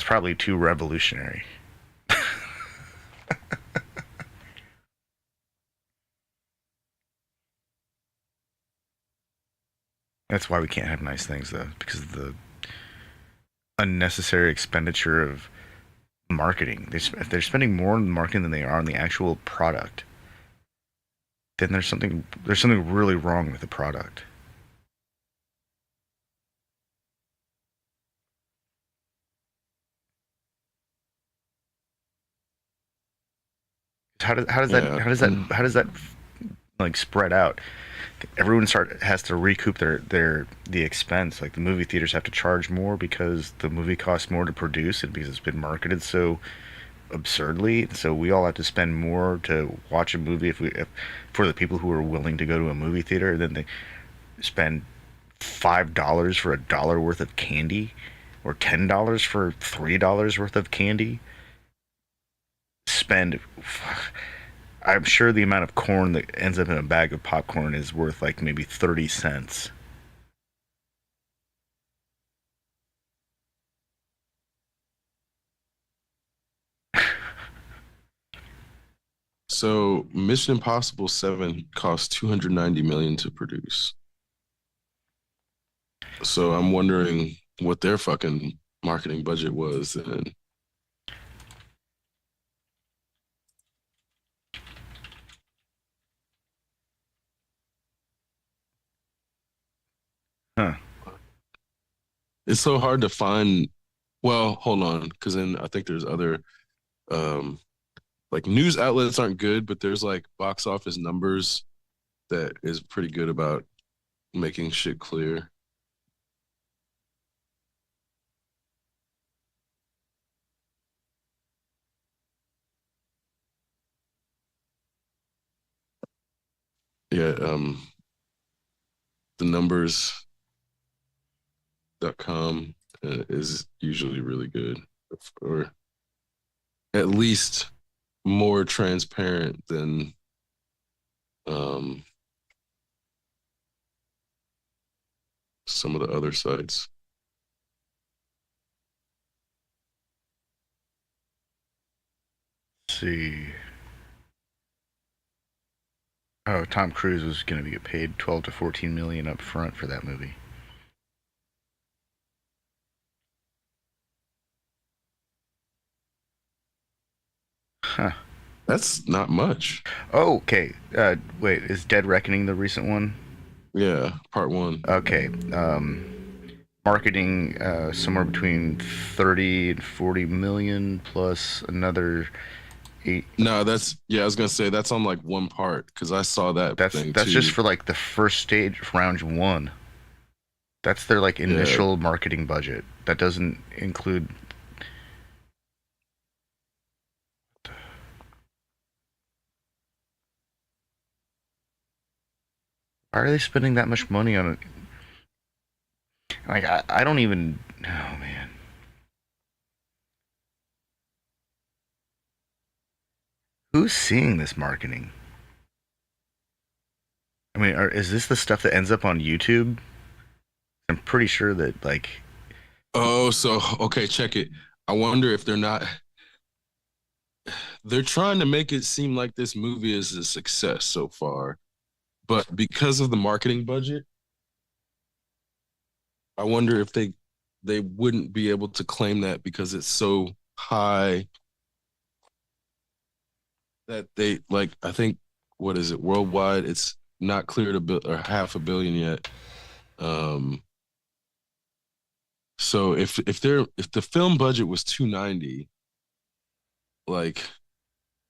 probably too revolutionary. That's why we can't have nice things though, because of the unnecessary expenditure of marketing. If they're spending more on marketing than they are on the actual product, then there's something really wrong with the product. yeah, How does that like spread out? Everyone has to recoup the expense. Like the movie theaters have to charge more because the movie costs more to produce and because it's been marketed so absurdly. So we all have to spend more to watch a movie if for the people who are willing to go to a movie theater. Then they spend $5 for $1 worth of candy, or $10 for $3 worth of candy. Spend. I'm sure the amount of corn that ends up in a bag of popcorn is worth like maybe 30 cents. so Mission Impossible 7 cost 290 million to produce. So I'm wondering what their fucking marketing budget was and Huh. it's so hard to find. Well, hold on, because then I think there's other um like news outlets aren't good, but there's like box office numbers that is pretty good about making shit clear. Yeah, the numbers.com is usually really good, or at least more transparent than um, some of the other sites. Let's see. Oh, Tom Cruise was going to get paid 12 to 14 million up front for that movie. Huh. That's not much. Oh, okay. Wait, is Dead Reckoning the recent one? Yeah, part one. Okay. Marketing somewhere between 30 and 40 million plus another eight. No, that's yeah. I was gonna say that's on like one part because I saw that thing That's just too. for like the first stage, round one. That's their like Yeah. initial marketing budget. That doesn't include. Why are they spending that much money on it? Like I don't even. Oh man. Who's seeing this marketing? I mean, is this the stuff that ends up on YouTube? I'm pretty sure that like Oh, so okay, check it. I wonder if they're trying to make it seem like this movie is a success so far, but because of the marketing budget, I wonder if they wouldn't be able to claim that because it's so high that they like I think what is it worldwide it's not cleared or half a billion yet. Um so if the film budget was 290, like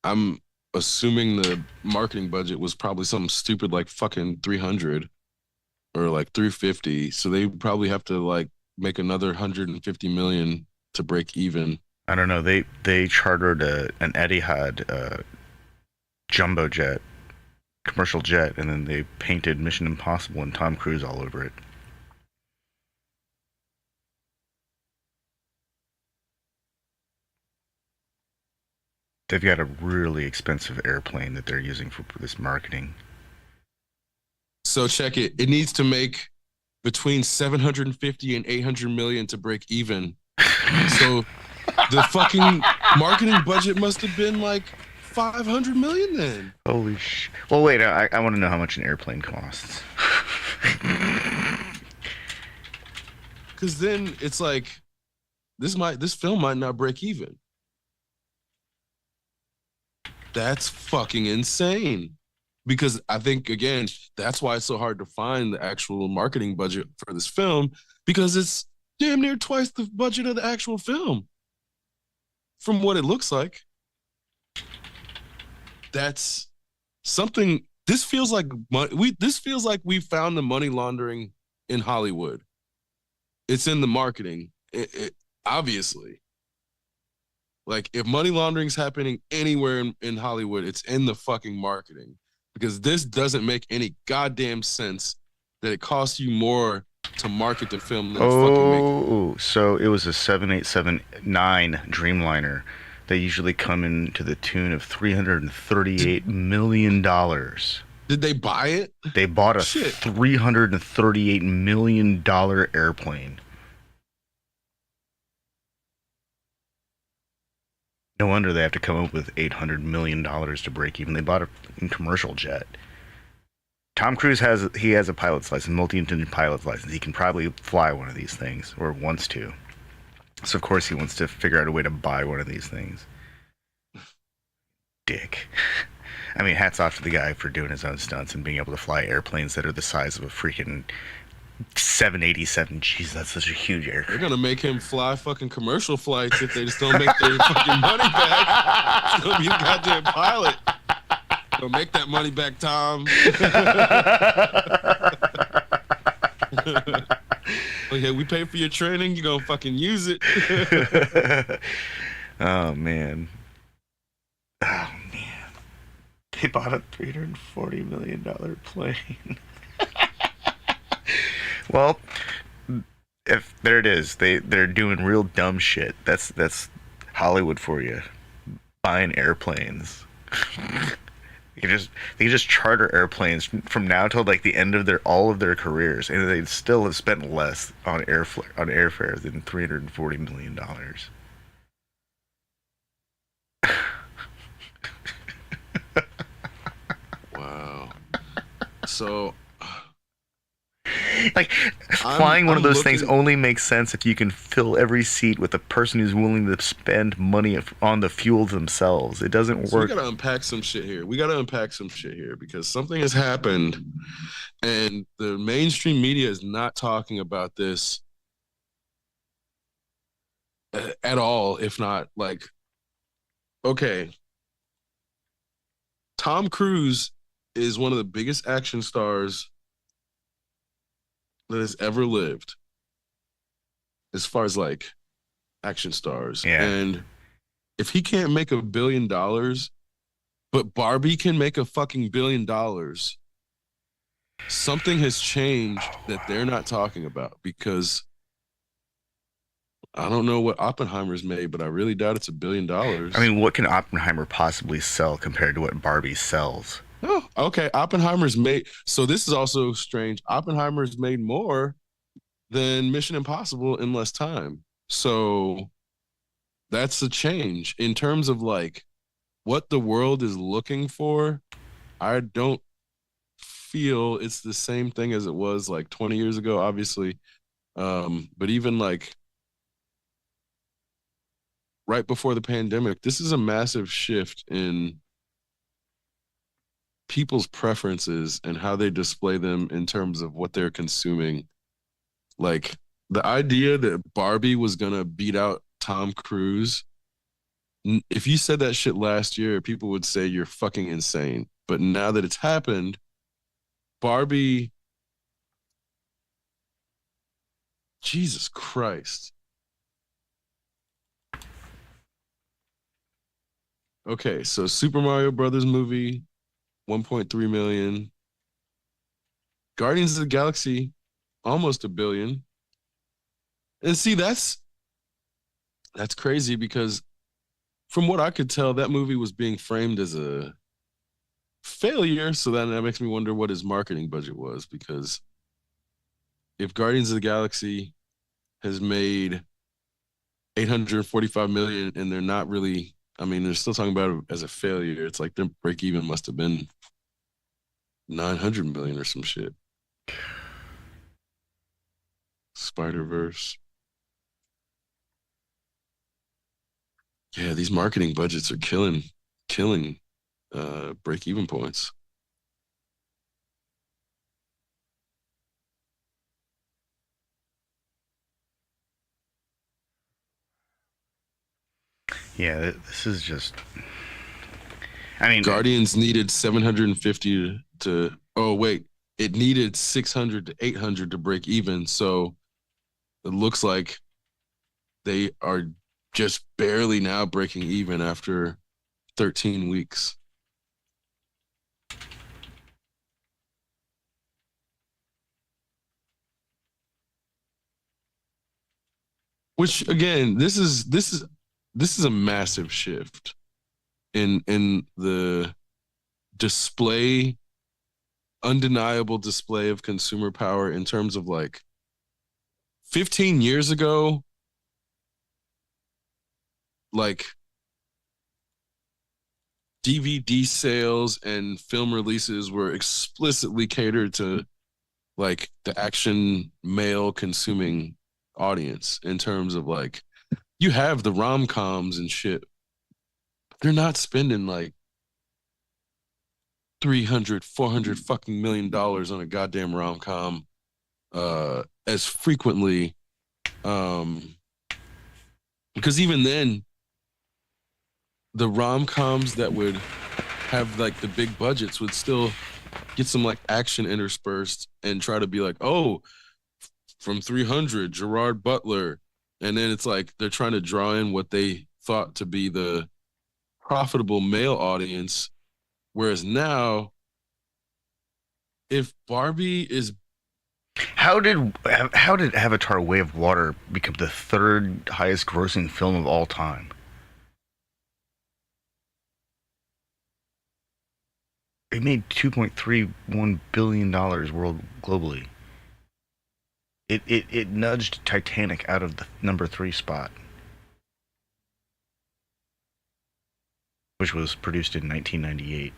I'm assuming the marketing budget was probably something stupid like fucking 300 or like 350, so they probably have to like make another 150 million to break even. I don't know. They chartered an Etihad jumbo jet, commercial jet, and then they painted Mission Impossible and Tom Cruise all over it. They've got a really expensive airplane that they're using for this marketing. So check it. It needs to make between 750 and 800 million to break even. So the fucking marketing budget must have been like 500 million then. Holy sh! Well, wait. I want to know how much an airplane costs. Cause then it's like this film might not break even. That's fucking insane. Because I think again, that's why it's so hard to find the actual marketing budget for this film because it's damn near twice the budget of the actual film from what it looks like. That's something. This feels like we. This feels like we found the money laundering in Hollywood. It's in the marketing. Obviously, like if money laundering's happening anywhere in Hollywood, it's in the fucking marketing because this doesn't make any goddamn sense that it costs you more to market the film than to fucking make it. Oh, so it was a 7879 Dreamliner. They usually come in to the tune of $338 million. Did they buy it? They bought a Shit. $338 million airplane. No wonder they have to come up with $800 million to break even. They bought a commercial jet. Tom Cruise has a pilot's license, multi-engine pilot's license. He can probably fly one of these things, or wants to. So of course he wants to figure out a way to buy one of these things. Dick. I mean, hats off to the guy for doing his own stunts and being able to fly airplanes that are the size of a freaking 787. Jeez, that's such a huge They're aircraft. gonna make him fly fucking commercial flights if they just don't make their fucking money back. It's gonna be a goddamn pilot. Don't make that money back, Tom. Okay, we pay for your training. You gonna fucking use it. Oh man. Oh man. They bought a $340 million plane. Well, if there it is, they're doing real dumb shit. That's Hollywood for you. Buying airplanes. They can just charter airplanes from now till like the end of their all of their careers, and they'd still have spent less on airfare than $340 million. Wow. So Like I'm flying one of I'm those things looking. only makes sense if you can fill every seat with a person who's willing to spend money on the fuel themselves. It doesn't So we work. got to unpack some shit here. We got to unpack some shit here because something has happened, and the mainstream media is not talking about this at all. If not, like, okay, Tom Cruise is one of the biggest action stars that has ever lived, as far as like action stars. Yeah. And if he can't make $1 billion, but Barbie can make a fucking $1 billion, something has changed that they're not talking about because I don't know what Oppenheimer's made, but I really doubt it's I $1 billion. mean, what can Oppenheimer possibly sell compared to what Barbie sells? Oh, okay. Oppenheimer's made. So this is also strange. Oppenheimer's made more than Mission Impossible in less time. So that's a change in terms of like what the world is looking for. I don't feel it's the same thing as it was like 20 years ago, obviously. But even like right before the pandemic, this is a massive shift in people's preferences and how they display them in terms of what they're consuming. Like the idea that Barbie was gonna beat out Tom Cruise, if you said that shit last year, people would say you're fucking insane. But now that it's happened, Barbie, Jesus Christ. Okay, so Super Mario Brothers movie, 1.3 million. Guardians of the Galaxy, almost a billion. And see, that's crazy because from what I could tell, that movie was being framed as a failure. So then that makes me wonder what his marketing budget was. Because if Guardians of the Galaxy has made 845 million and they're not really, I mean, they're still talking about it as a failure. It's like their break even must have been 900 million or some shit. Spider Verse. Yeah, these marketing budgets are killing break even points. Yeah, this is just. I mean, Guardians needed 750 to oh wait, it needed 600 to 800 to break even. So it looks like they are just barely now breaking even after 13 weeks. Which again, this is a massive shift in the display, undeniable display of consumer power in terms of like 15 years ago, like DVD sales and film releases were explicitly catered to like the action male consuming audience in terms of like you have the rom-coms and shit. They're not spending like 300, 400 fucking $1 million on a goddamn rom-com as frequently um because even then the rom-coms that would have like the big budgets would still get some like action interspersed and try to be like, oh, from 300, Gerard Butler. And then it's like they're trying to draw in what they thought to be the profitable male audience Whereas now, if Barbie is, How did Avatar: Way of Water become the third highest grossing film of all time? It made $2.31 billion world globally. It nudged Titanic out of the number three spot, which was produced in 1998.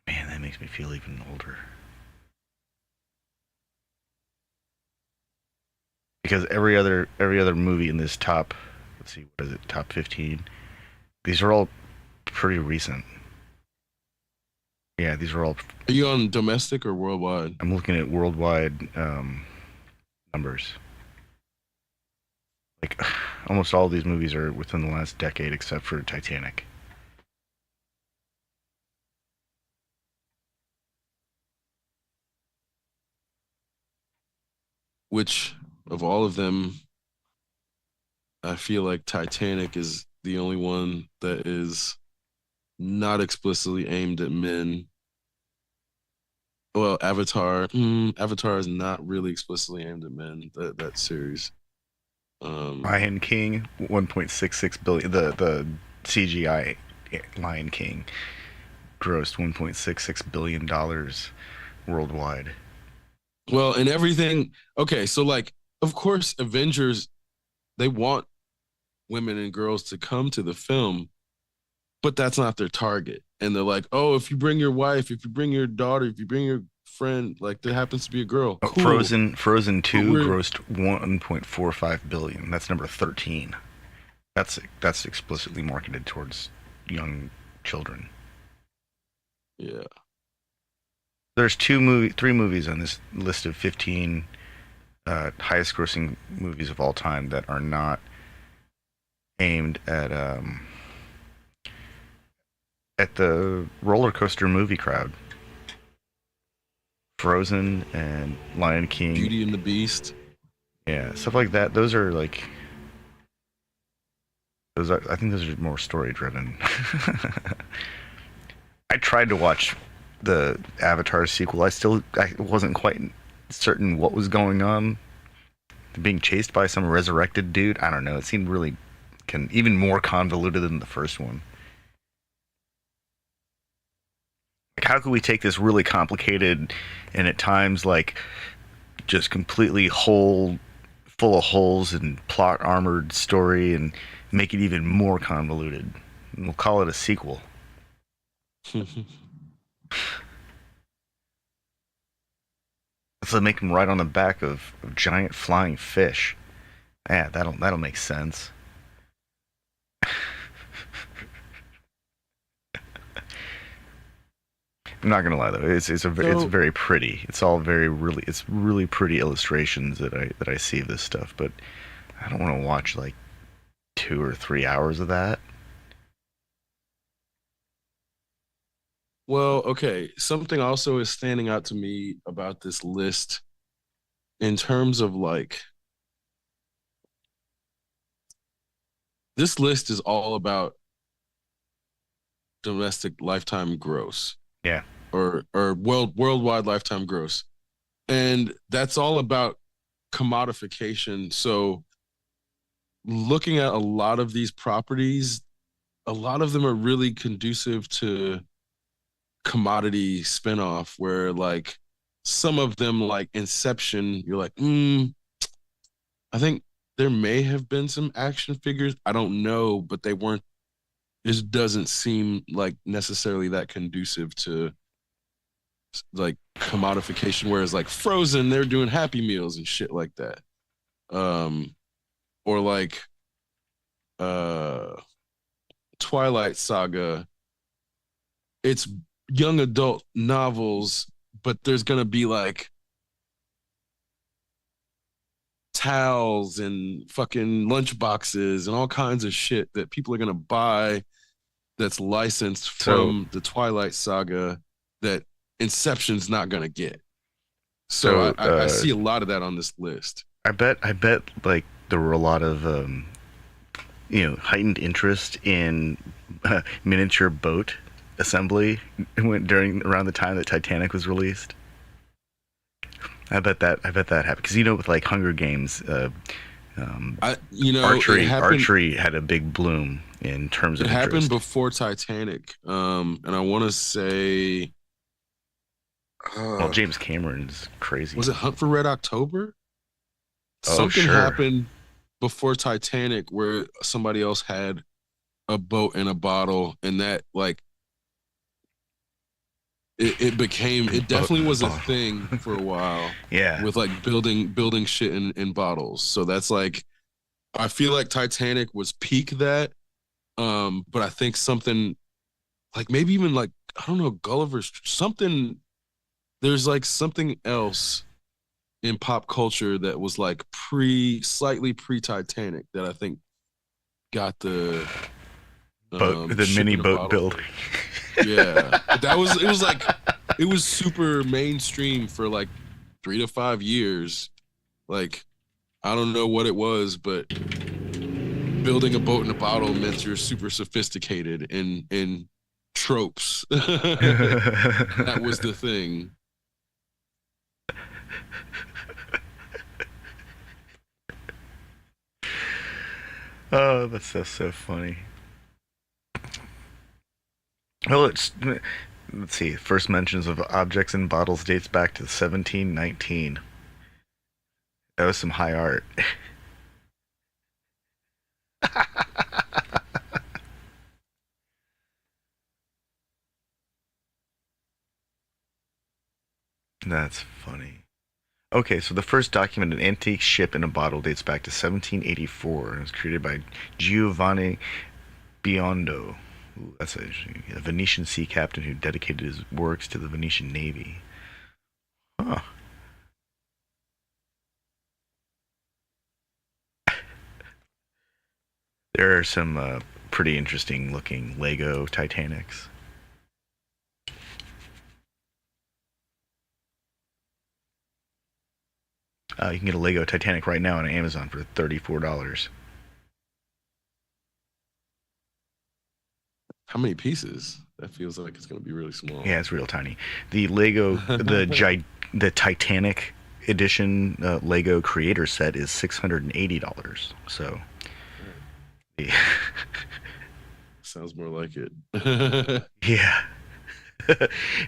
Man, that makes me feel even older. Because every other movie in this top, let's see, what is it, top 15? These are all pretty recent. Yeah, these are all. are you on domestic or worldwide? I'm looking at worldwide numbers. Like almost all of these movies are within the last decade, except for Titanic. Which of all of them, I feel like Titanic is the only one that is not explicitly aimed at men. Well, Avatar is not really explicitly aimed at men. That series. Um, Lion King, 1.66 billion. The CGI Lion King grossed $1.66 billion worldwide. well, and everything. Okay, so like, of course, Avengers, they want women and girls to come to the film, but that's not their target. And they're like, oh, if you bring your wife, if you bring your daughter, if you bring your friend, like there happens to be a girl, cool. Frozen But 2 we're grossed 1.45 billion. That's number 13. That's explicitly marketed towards young children. yeah. There's three movies on this list of 15 highest grossing movies of all time that are not aimed at the roller coaster movie crowd. Frozen and Lion King, Beauty and the Beast. yeah, stuff like that. Those are like those are. I think those are more story driven. I tried to watch the Avatar sequel. I wasn't quite certain what was going on. Being chased by some resurrected dude. I don't know. It seemed really even more convoluted than the first one. Like, how could we take this really complicated and at times like just completely full of holes and plot armored story and make it even more convoluted? And we'll call it a sequel. So make them ride on the back of giant flying fish. Yeah, that'll make sense. I'm not gonna lie though, it's So, very pretty. It's all it's really pretty illustrations that I see of this stuff, but I don't want to watch like 2 or 3 hours of that. well, okay. Something also is standing out to me about this list in terms of like, this list is all about domestic lifetime gross Yeah. or worldwide lifetime gross. And that's all about commodification. So looking at a lot of these properties, a lot of them are really conducive to commodity spinoff where like some of them like Inception, you're like, I think there may have been some action figures. I don't know, but they weren't. It doesn't seem like necessarily that conducive to like commodification. Whereas like Frozen, they're doing Happy Meals and shit like that. Um, or like uh Twilight Saga, it's young adult novels, but there's gonna be like towels and fucking lunch boxes and all kinds of shit that people are gonna buy that's licensed So from the Twilight Saga that Inception's not gonna get. So so I see a lot of that on this list. I bet like there were a lot of heightened interest in miniature boat assembly went during around the time that Titanic was released. I bet that happened because with like Hunger Games, um, It happened. archery had a big bloom in terms It of happened interest. before Titanic. And I want to say, Well, uh, James Cameron's was crazy. it Hunt for Red October? Oh Something sure, happened before Titanic where somebody else had a boat and a bottle, and that like it became a it boat definitely in a was a bottle. thing for a while Yeah, with like building shit in bottles. So that's like I feel like Titanic was peak that. But I think something like maybe even like I don't know, Gulliver's something there's like something else in pop culture that was like slightly pre-Titanic that I think got the the ship mini in a boat bottle building. thing. Yeah. But it was like it was super mainstream for like 3 to 5 years. Like I don't know what it was, but building a boat in a bottle meant you're super sophisticated in tropes. That was the thing. Oh, that's so funny. Well, let's see. First mentions of objects in bottles dates back to 1719. That was some high art. That's funny. Okay, so the first documented antique ship in a bottle dates back to 1784 and was created by Giovanni Biondo. Ooh, that's a Venetian sea captain who dedicated his works to the Venetian Navy. Huh. There are some pretty interesting looking Lego Titanics. You can get a Lego Titanic right now on Amazon for $34. How many pieces? That feels like it's gonna be really small. Yeah, it's real tiny. The Lego, the Titanic edition Lego Creator Set is $680. So, yeah, Sounds more like it. yeah.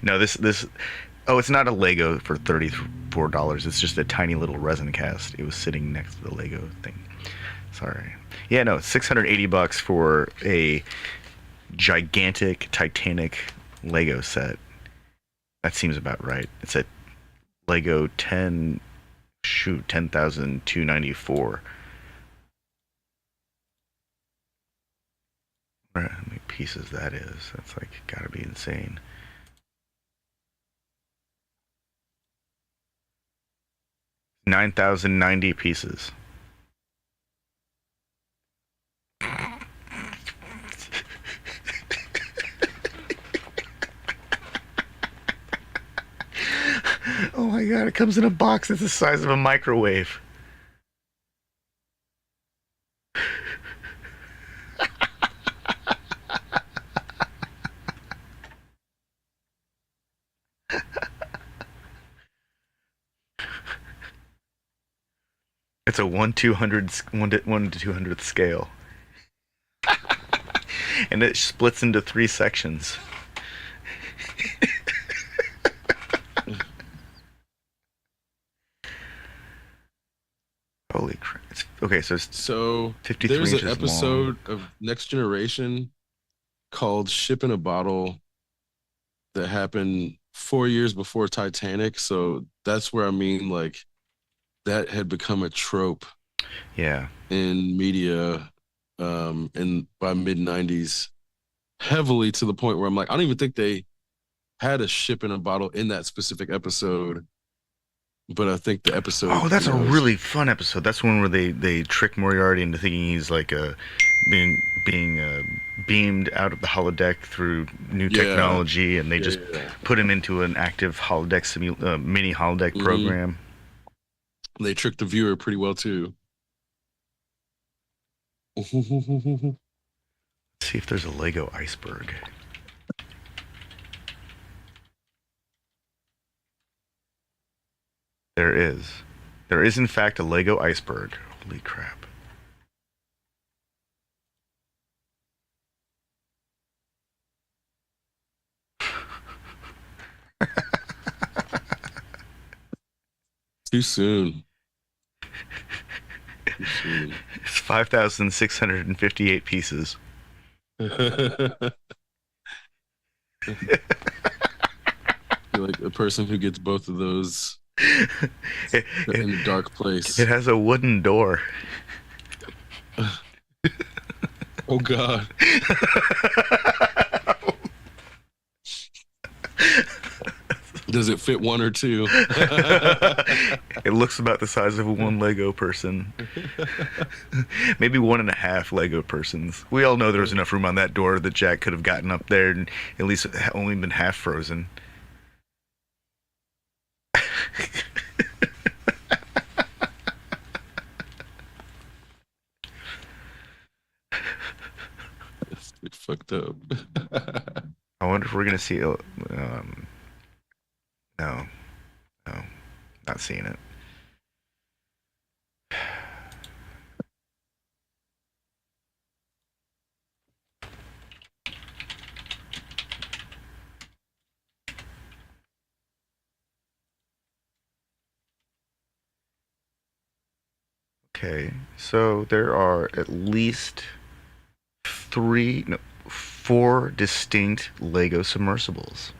No, this. Oh, it's not a Lego for $34. It's just a tiny little resin cast. It was sitting next to the Lego thing. Sorry. Yeah, no, $680 for a gigantic Titanic Lego set. That seems about right. It's a Lego 10, shoot, 10,294. How many pieces that is? That's like gotta be insane. 9,090 pieces. Oh my god, it comes in a box that's the size of a microwave. It's a 1 to 200th scale. And it splits into 3 sections. Holy crap. Okay, so it's So 53 there's an inches long. episode of Next Generation called Ship in a Bottle that happened 4 years before Titanic. So that's where I mean, like, that had become a trope Yeah. in media and by mid 90s, heavily to the point where I'm like, I don't even think they had a ship in a bottle in that specific episode. But I think the Oh, episode, that's a really fun episode. That's one where they trick Moriarty into thinking he's like being beamed out of the holodeck through new yeah, technology, and they yeah, just yeah. put him into an active holodeck mini holodeck Hmm. program. They tricked the viewer pretty well too. Let's see if there's a Lego iceberg. There is. There is, in fact, a Lego iceberg. Holy crap. Too soon. Too soon. It's 5,658 pieces. You're like a person who gets both of those it, it, in a dark it place. has a wooden door. Oh God. Does it fit one or two? It looks about the size of a one Lego person. Maybe one and a half Lego persons. We all know there was enough room on that door that Jack could have gotten up there and at least only been half frozen. It's fucked up. I wonder if we're gonna see. No, no, not seeing it. Okay, so there are at least three, no, four distinct Lego submersibles.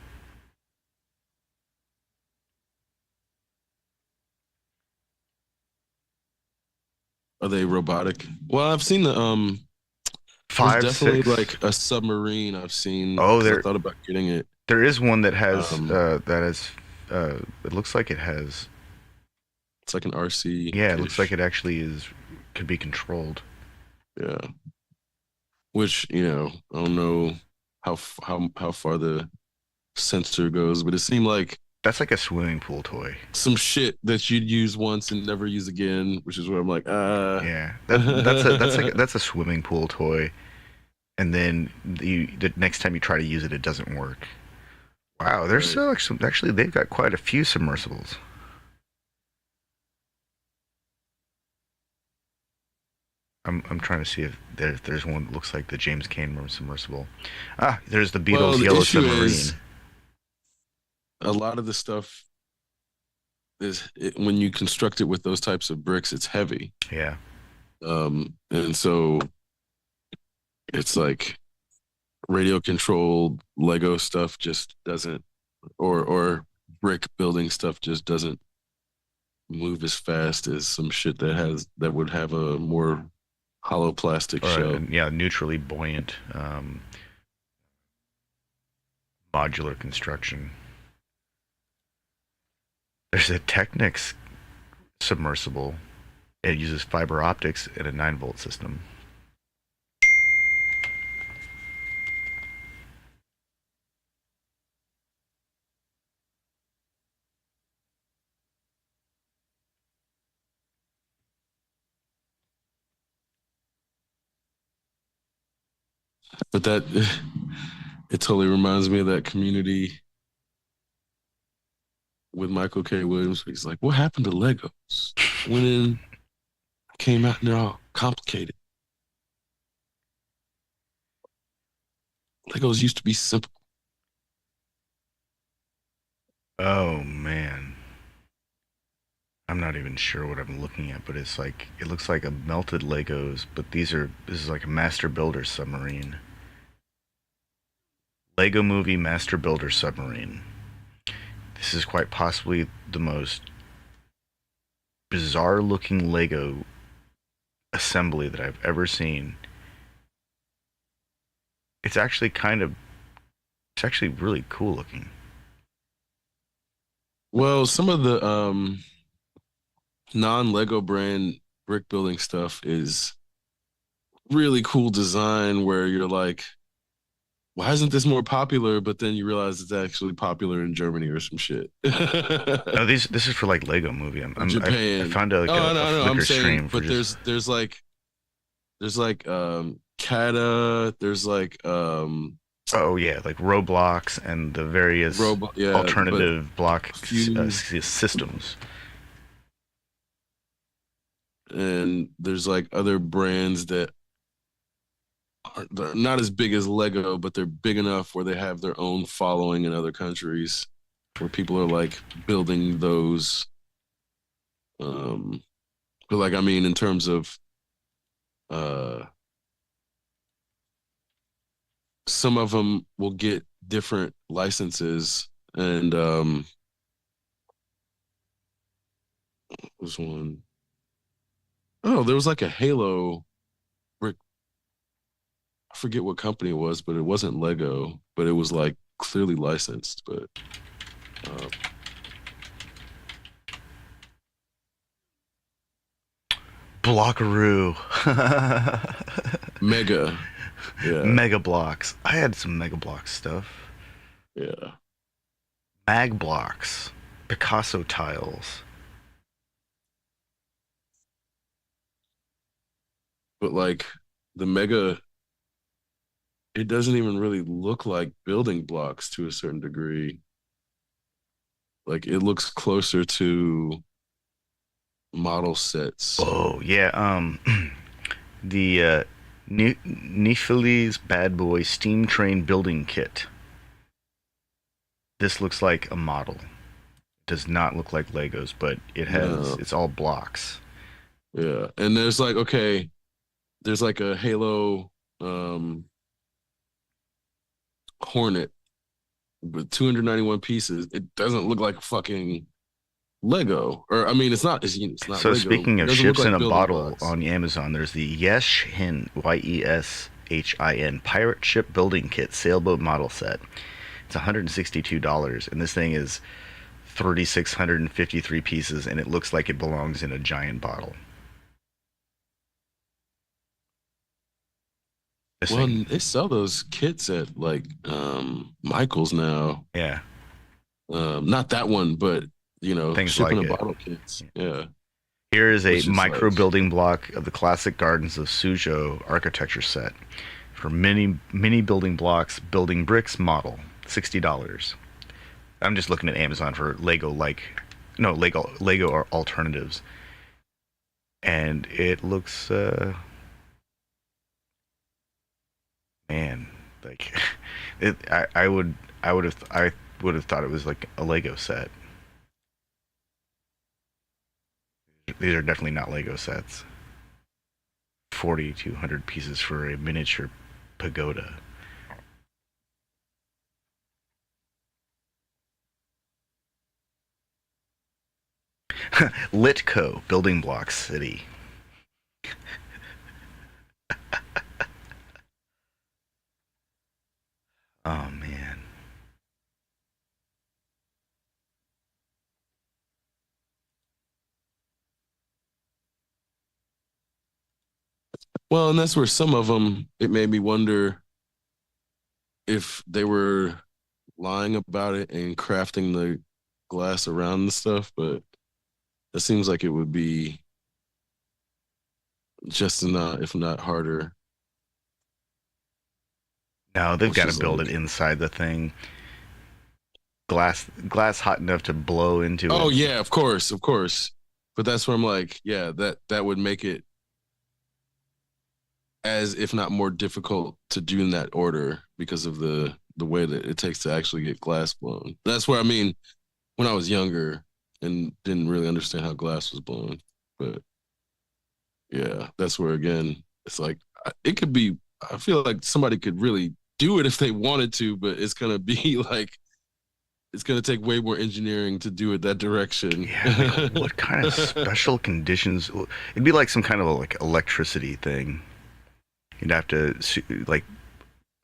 Are they robotic? Well, I've seen the there's Five, definitely six. like a submarine I've seen Oh, because I thought about getting it. there is one that has Um, it looks like it has. it's like an RC Yeah, it looks like ish. it actually is could be controlled. Yeah. Which, I don't know how far the sensor goes, but it seemed like That's like a swimming pool toy. some shit that you'd use once and never use again, which is where I'm like, Yeah, that's a swimming pool toy, and then the next time you try to use it, it doesn't work. Wow, there's right. so actually they've got quite a few submersibles. I'm trying to see if there's one that looks like the James Cameron submersible. Ah, there's the Well, Beatles' the Yellow issue is Submarine. a lot of the stuff when you construct it with those types of bricks, it's heavy. Yeah. And so it's like radio controlled Lego stuff just doesn't, or brick building stuff just doesn't move as fast as some shit that would have a more hollow plastic Or shell. yeah, neutrally buoyant modular construction. There's a Technics submersible. It uses fiber optics and a 9-volt system. But that it totally reminds me of that Community with Michael K. Williams. He's like, "What happened to Legos? Went in, came out, and they're all complicated. Legos used to be simple." Oh man. I'm not even sure what I'm looking at, but it's like it looks like a melted Legos, but this is like a Master Builder submarine. Lego Movie Master Builder submarine. This is quite possibly the most bizarre looking Lego assembly that I've ever seen. It's actually it's actually really cool looking. Well, some of the non-Lego brand brick building stuff is really cool design where you're like, why isn't this more popular? But then you realize it's actually popular in Germany or some shit. No, this is for like Lego Movie. I Japan. found Oh, like I a know, I know. I'm Flickr saying, stream for but just there's like Kata, there's like oh yeah, like Roblox and the various robot, yeah, but alternative block a few systems. and there's like other brands that are they're not as big as Lego, but they're big enough where they have their own following in other countries, where people are like building those. Um, but like I mean, in terms of uh, some of them will get different licenses, and was one. Oh, there was like a Halo brick. I forget what company it was, but it wasn't Lego, but it was like clearly licensed. But uh, Blockaroo. Mega, yeah, Mega Blocks. I had some Mega Block stuff. yeah. Mag Blocks. Picasso tiles. But like the Mega, it doesn't even really look like building blocks to a certain degree. Like it looks closer to model sets. Oh yeah. The Nephili's Bad Boy Steam Train Building Kit. This looks like a model. Does not look like Legos, but No, it's all blocks. yeah. And there's like, okay, there's like a Halo um Hornet with 291 pieces. It doesn't look like fucking Lego. Or I mean, it's not So Lego. speaking It of doesn't look ships in like a building bottle blocks. on Amazon, there's the Yeshin Yeshin Pirate Ship Building Kit Sailboat Model Set. It's $162, and this thing is 3,653 pieces, and it looks like it belongs in a giant bottle. This Well, thing, they sell those kits at like Michael's now. yeah, Not that one, but things shipping like a it. bottle kits. Yeah, Here is a which is micro like, building block of the classic gardens of Suzhou architecture set for mini building blocks, building bricks model, $60. I'm just looking at Amazon for Lego alternatives, and it looks man like it. I would have thought it was like a Lego set. These are definitely not Lego sets. 4,200 pieces for a miniature pagoda. Litco Building Block City. Oh man. well, and that's where some of them, it made me wonder if they were lying about it and crafting the glass around the stuff, but it seems like it would be just enough, if not harder. No, they've It's got to just build it like, inside the thing. Glass hot enough to blow into oh it. yeah, of course, of course. But that's where I'm like, yeah, that would make it as if not more difficult to do in that order because of the way that it takes to actually get glass blown. That's where I mean, when I was younger and didn't really understand how glass was blown, but yeah, that's where again it's like it could be. I feel like somebody could really do it if they wanted to, but it's gonna be like it's gonna take way more engineering to do it that direction. Yeah, like what kind of special conditions? It'd be like some kind of like electricity thing. You'd have to like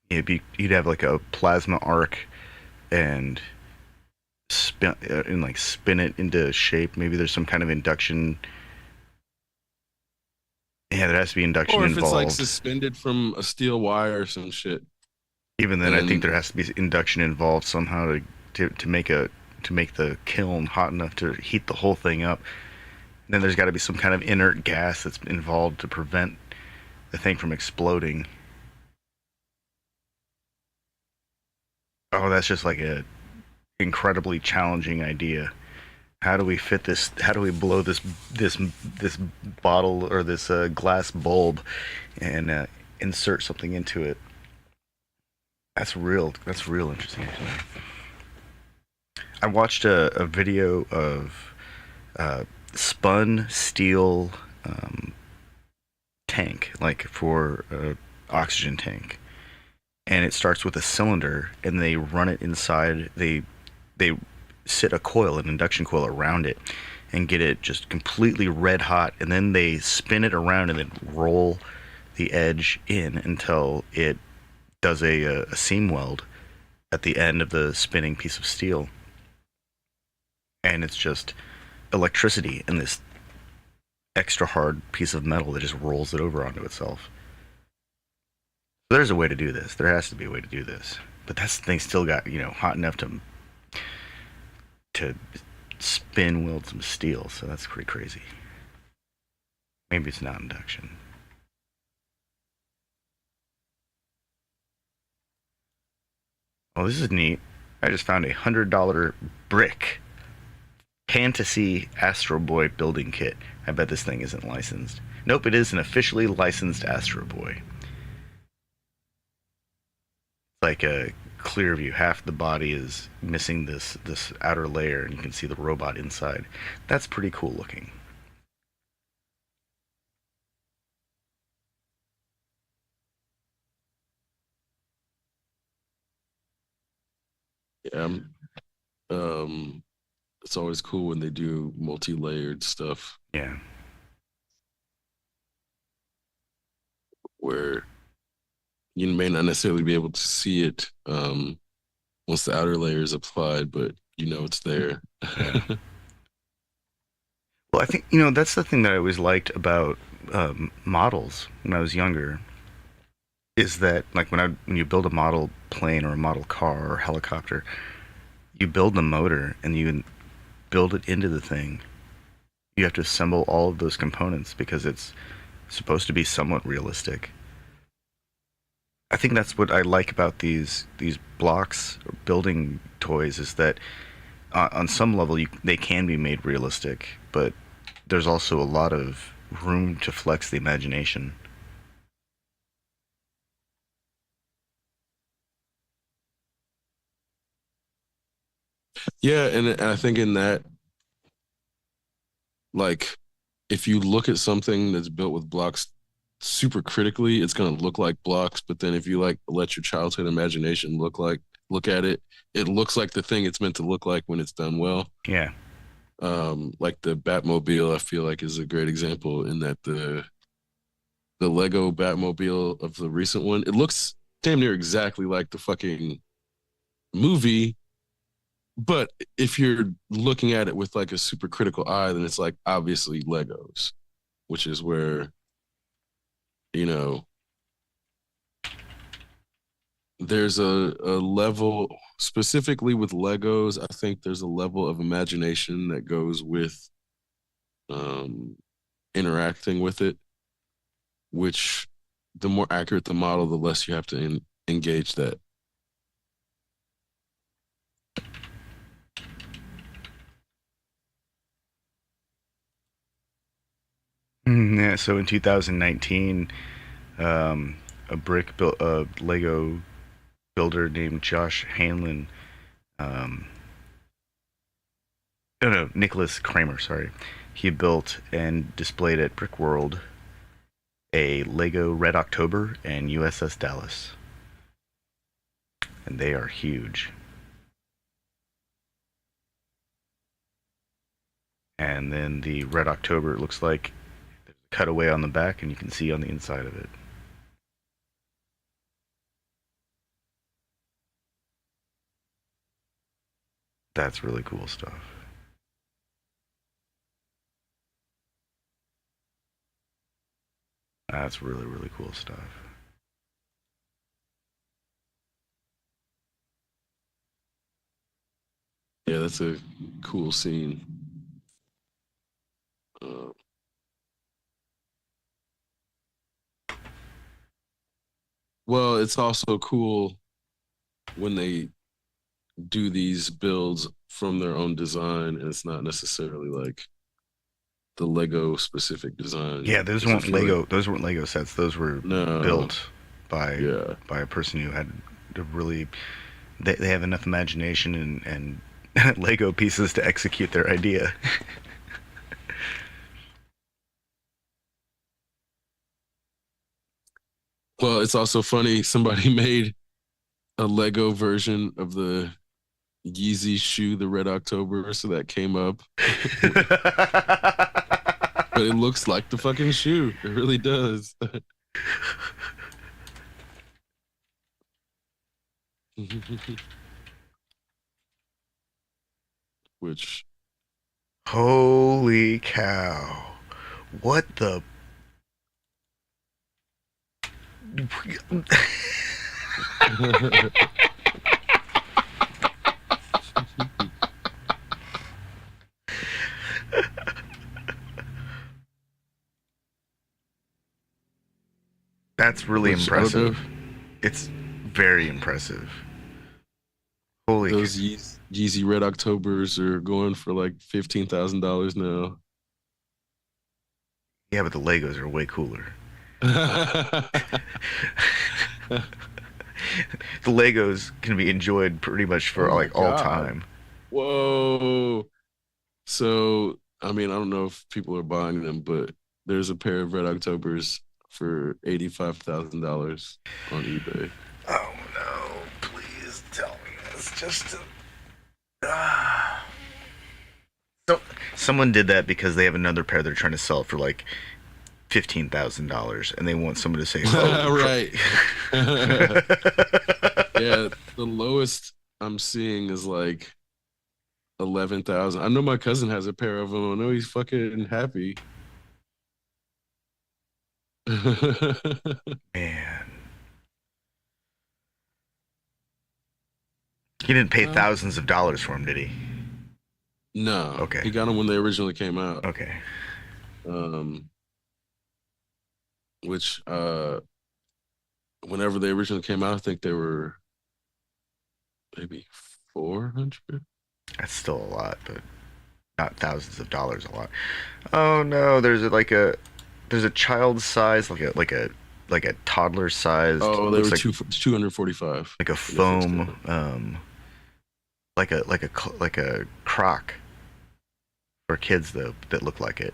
you'd have like a plasma arc and spin it into shape. Maybe there's some kind of induction. Yeah, there has to be induction Or if it's like involved. suspended from a steel wire or some shit, Even then, I think and there has to be induction involved somehow to make the kiln hot enough to heat the whole thing up. And then there's got to be some kind of inert gas that's involved to prevent the thing from exploding. Oh, that's just like a incredibly challenging idea. How do we fit this? How do we blow this this bottle or this glass bulb and insert something into it? That's real. That's real interesting. Actually, I watched a video of spun steel um, tank, like for oxygen tank, and it starts with a cylinder, and they run it inside. They sit a coil, an induction coil, around it, and get it just completely red hot, and then they spin it around and then roll the edge in until it does a seam weld at the end of the spinning piece of steel, and it's just electricity in this extra hard piece of metal that just rolls it over onto itself. There's a way to do this. There has to be a way to do this. But that thing still got, hot enough to spin weld some steel, so that's pretty crazy. Maybe it's not induction. Oh, this is neat. I just found $100 brick Fantasy Astro Boy building kit. I bet this thing isn't licensed. Nope, it is an officially licensed Astro Boy. Like a clear view. Half the body is missing this outer layer, and you can see the robot inside. That's pretty cool looking. Yeah, um, it's always cool when they do multi-layered stuff Yeah. where you may not necessarily be able to see it once the outer layer is applied, but you know it's there. Yeah. Well, I think that's the thing that I always liked about models when I was younger is that like when you build a model plane or a model car or helicopter, you build the motor and you build it into the thing. You have to assemble all of those components because it's supposed to be somewhat realistic. I think that's what I like about these blocks or building toys is that on some level they can be made realistic, but there's also a lot of room to flex the imagination. Yeah, and I think in that, like, if you look at something that's built with blocks super critically, it's gonna look like blocks. But then if you like let your childhood imagination look at it, it looks like the thing it's meant to look like when it's done well. Yeah. Like the Batmobile, I feel like is a great example in that the Lego Batmobile of the recent one, it looks damn near exactly like the fucking movie. But if you're looking at it with like a super critical eye, then it's like obviously Legos, which is where, you know, there's a level specifically with Legos. I think there's a level of imagination that goes with um, interacting with it, which the more accurate the model, the less you have to engage that. Yeah. So in 2019, um, a Lego builder named Josh Hanlon, um, no, Nicholas Kramer, sorry, he built and displayed at Brick World a Lego Red October and USS Dallas, and they are huge. And then the Red October, it looks like there's a cutaway on the back, and you can see on the inside of it. That's really cool stuff. That's really, really cool stuff. Yeah, that's a cool scene. Uh, it's also cool when they do these builds from their own design, and it's not necessarily like the Lego specific design. Yeah, those Because I weren't feel like Lego. Those weren't Lego sets. Those were no, built by yeah. a person who had to really. They have enough imagination and Lego pieces to execute their idea. Well, it's also funny. Somebody made a Lego version of the Yeezy shoe, the Red October, so that came up. But it looks like the fucking shoe. It really does. Which Holy cow! What the? That's really which I don't know. impressive. It's very impressive. Holy cow. Those Yeezy Red Octobers are going for like $15,000 now. Yeah, but the Legos are way cooler. The Legos can be enjoyed pretty much Oh for my like all God. time. Whoa. So, I mean, I don't know if people are buying them, but there's a pair of Red Octobers for $85,000 on eBay. Oh no, please tell me this just to... Ah. So, someone did that because they have another pair they're trying to sell for like $15,000 and they want someone to say, oh, Right. Yeah, the lowest I'm seeing is like 11,000. I know my cousin has a pair of them. I know he's fucking happy. man. He didn't pay Well, thousands of dollars for them, did he? no, Okay. he got them when they originally came out. Okay. Um, which whenever they originally came out, I think they were maybe 400. That's still a lot, but not thousands of dollars a lot. Oh no, there's a child size like a toddler sized Oh, they looks were like 245 like a when they first came foam out. like a croc for kids though that look like it.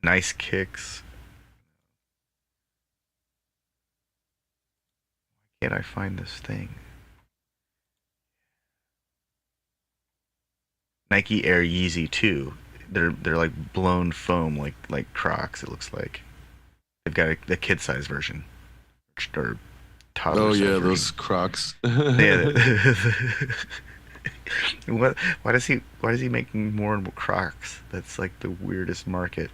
Nice kicks. Can't I find this thing? Nike Air Yeezy 2. They're like blown foam like Crocs it looks like. They've got a kid size version or toddler Oh size yeah, version. those Crocs. Yeah. What? Why is he making more Crocs? That's like the weirdest market.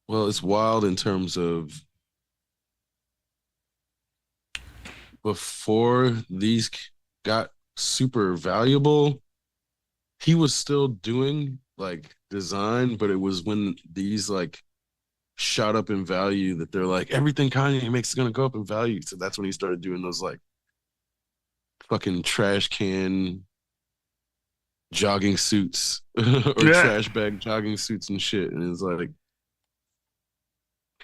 Well, it's wild in terms of before these got super valuable, he was still doing like design, but it was when these like shot up in value that they're like everything Kanye makes is gonna go up in value. So that's when he started doing those like fucking trash can jogging suits or Yeah. trash bag jogging suits and shit. And it's like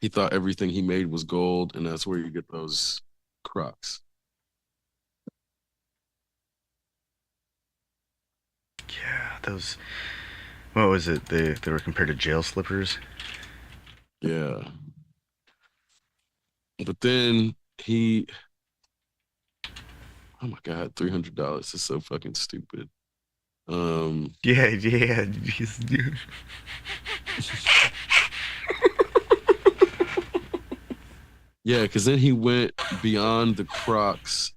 he thought everything he made was gold, and that's where you get those Crocs. Yeah. Those. What was it? They were compared to jail slippers. Yeah. But then he, oh my God, $300 is so fucking stupid. Um, Yeah. Yeah. yeah, because then he went beyond the Crocs.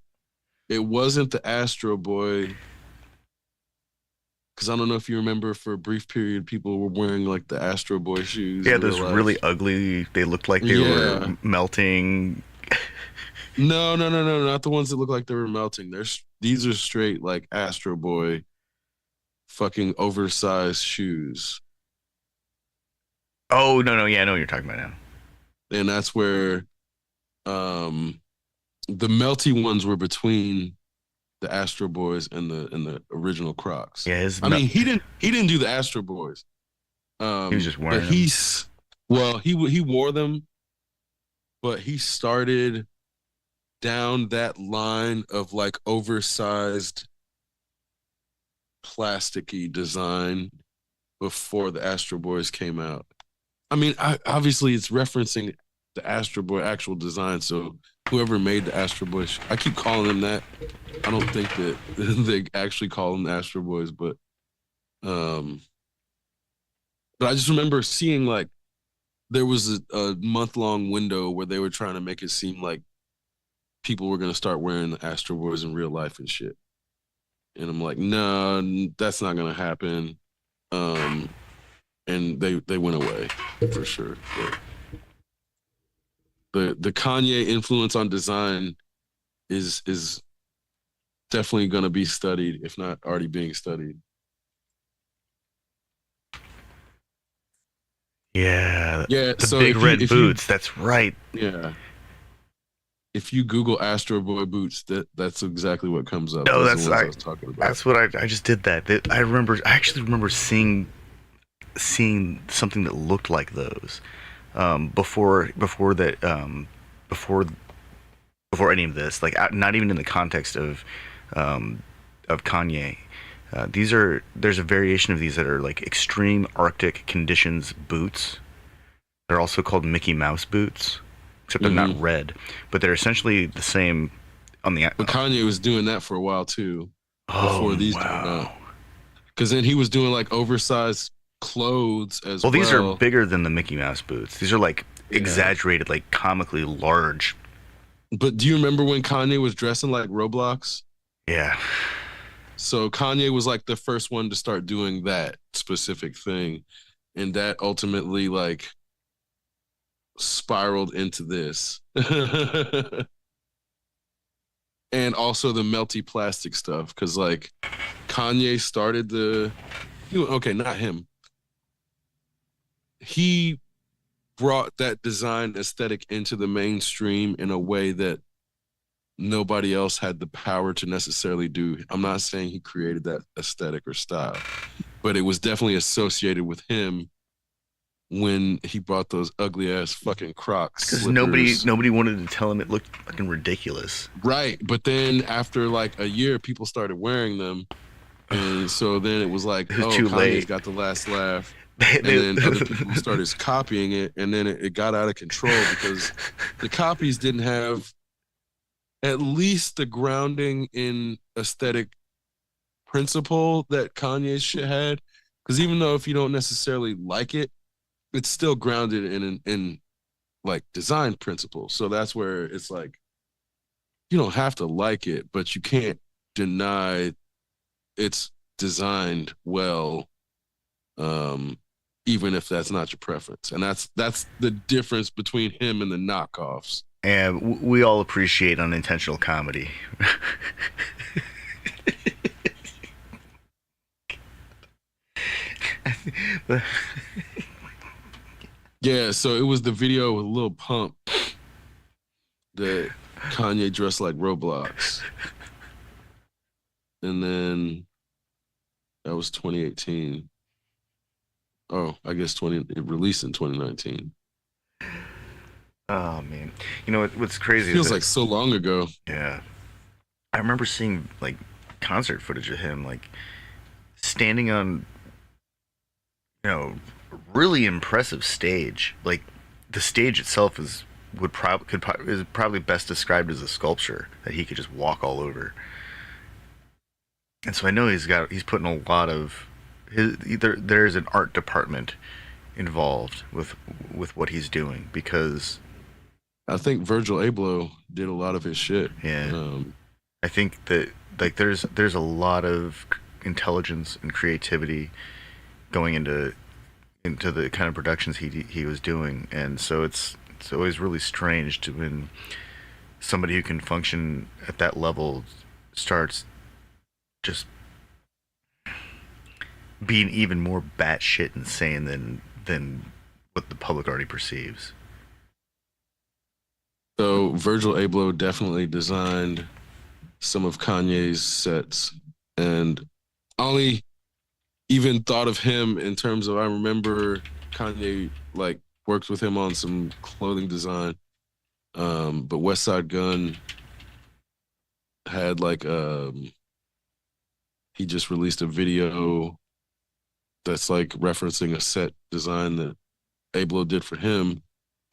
It wasn't the Astro Boy, because I don't know if you remember for a brief period, people were wearing like the Astro Boy shoes Yeah. in real Those really life. ugly. They looked like they were Yeah. melting. No, no, no, no, not the ones that look like they were melting. These are straight like Astro Boy fucking oversized shoes. Oh no no yeah I know what you're talking about now. And that's where um the melty ones were between the Astro Boys and the original Crocs. Yeah, I mean, he didn't do the Astro Boys. he was just But wearing them. he wore them, but he started down that line of like oversized plasticky design before the Astro Boys came out. I mean, obviously it's referencing the Astro Boy actual design. So whoever made the Astro Boys, I keep calling them that. I don't think that they actually call them the Astro Boys, um, but I just remember seeing like there was a month long window where they were trying to make it seem like people were gonna start wearing the Astro Boys in real life and shit. And I'm like, no, that's not gonna happen. Um, and they went away for sure. But the Kanye influence on design is definitely gonna be studied, if not already being studied. Yeah, Yeah. the So big if you red if you boots. That's right. yeah if you Google Astro Boy boots, that's exactly what comes up. No, Those are the ones I was talking about. that's what I just did that. I actually remember seeing something that looked like those before that before before any of this, like not even in the context um, of Kanye. There's a variation of these that are like extreme Arctic conditions boots. They're also called Mickey Mouse boots, except they're not Hmm. red, but they're essentially the same on the. But Kanye was doing that for a while too, Oh before these came out. wow! Because then he was doing like oversized clothes as Well, these are well. bigger than the Mickey Mouse boots. These are like Yeah. exaggerated, like comically large. But do you remember when Kanye was dressing like Roblox? Yeah, So Kanye was like the first one to start doing that specific thing. And that ultimately like spiraled into this. And also the melty plastic stuff. Cause like Kanye started okay, not him. He brought that design aesthetic into the mainstream in a way that nobody else had the power to necessarily do. I'm not saying he created that aesthetic or style, but it was definitely associated with him when he brought those ugly ass fucking Crocs because nobody slippers. nobody wanted to tell him it looked fucking ridiculous. Right. But then after like a year, people started wearing them. And so then it was like, It was oh, too Kanye's late. got the last laugh. And They, then other people started copying it. And then it got out of control because the copies didn't have at least the grounding in aesthetic principle that Kanye's shit had. Because even though if you don't necessarily like it, it's still grounded in like design principles. So that's where it's like you don't have to like it, but you can't deny it's designed well, um, even if that's not your preference. And that's the difference between him and the knockoffs. and we all appreciate unintentional comedy. But Yeah, so it was the video with Lil Pump that Kanye dressed like Roblox. And then that was 2018. Oh, I guess it released in 2019. oh man, you know what's crazy is Feels that like so long ago. yeah, I remember seeing like concert footage of him like standing on you know really impressive stage. Like the stage itself is probably best described as a sculpture that he could just walk all over. And so I know he's putting a lot of his either there's an art department involved with what he's doing because I think Virgil Abloh did a lot of his shit. yeah, I think that like there's a lot of intelligence and creativity going into the kind of productions he was doing, and so it's always really strange to when somebody who can function at that level starts just being even more batshit insane than what the public already perceives. So So Virgil Abloh definitely designed some of Kanye's sets, and I only even thought of him in terms of I remember Kanye like worked with him on some clothing design. But West Side Gun had like he just released a video that's like referencing a set design that Abloh did for him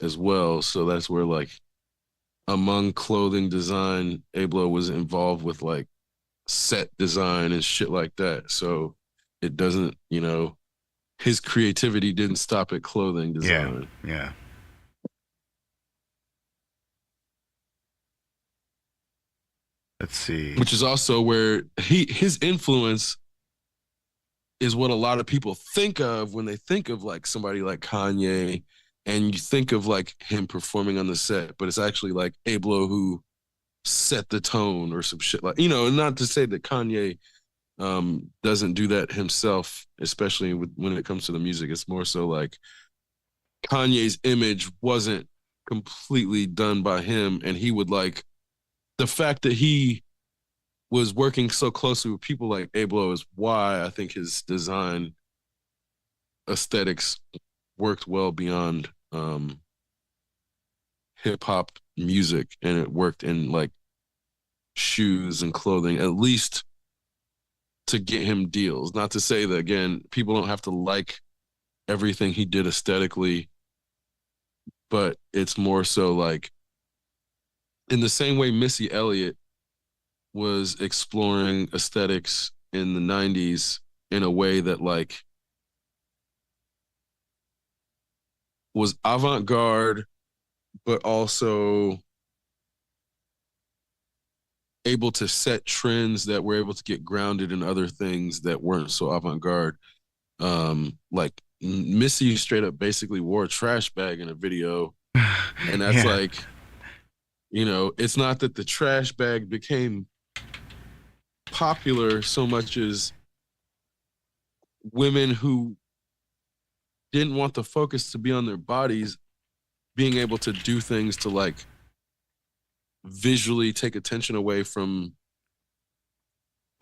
as well. So that's where like among clothing design, Abloh was involved with like set design and shit like that. So it doesn't, his creativity didn't stop at clothing Yeah, design. yeah. Let's see. Which is also where his influence is what a lot of people think of when they think of like somebody like Kanye, and you think of like him performing on the set, but it's actually like Abloh who set the tone or some shit like, and not to say that Kanye doesn't do that himself, especially when it comes to the music. It's more so like Kanye's image wasn't completely done by him, and he would like the fact that he was working so closely with people like Abloh is why I think his design aesthetics worked well beyond hip hop music, and it worked in like shoes and clothing, at least to get him deals. Not to say that again, people don't have to like everything he did aesthetically, but it's more so like in the same way Missy Elliott was exploring aesthetics in the 90s in a way that like was avant-garde but also able to set trends that were able to get grounded in other things that weren't so avant-garde. Like Missy straight up basically wore a trash bag in a video, and that's Yeah. like, it's not that the trash bag became popular so much as women who didn't want the focus to be on their bodies being able to do things to like visually take attention away from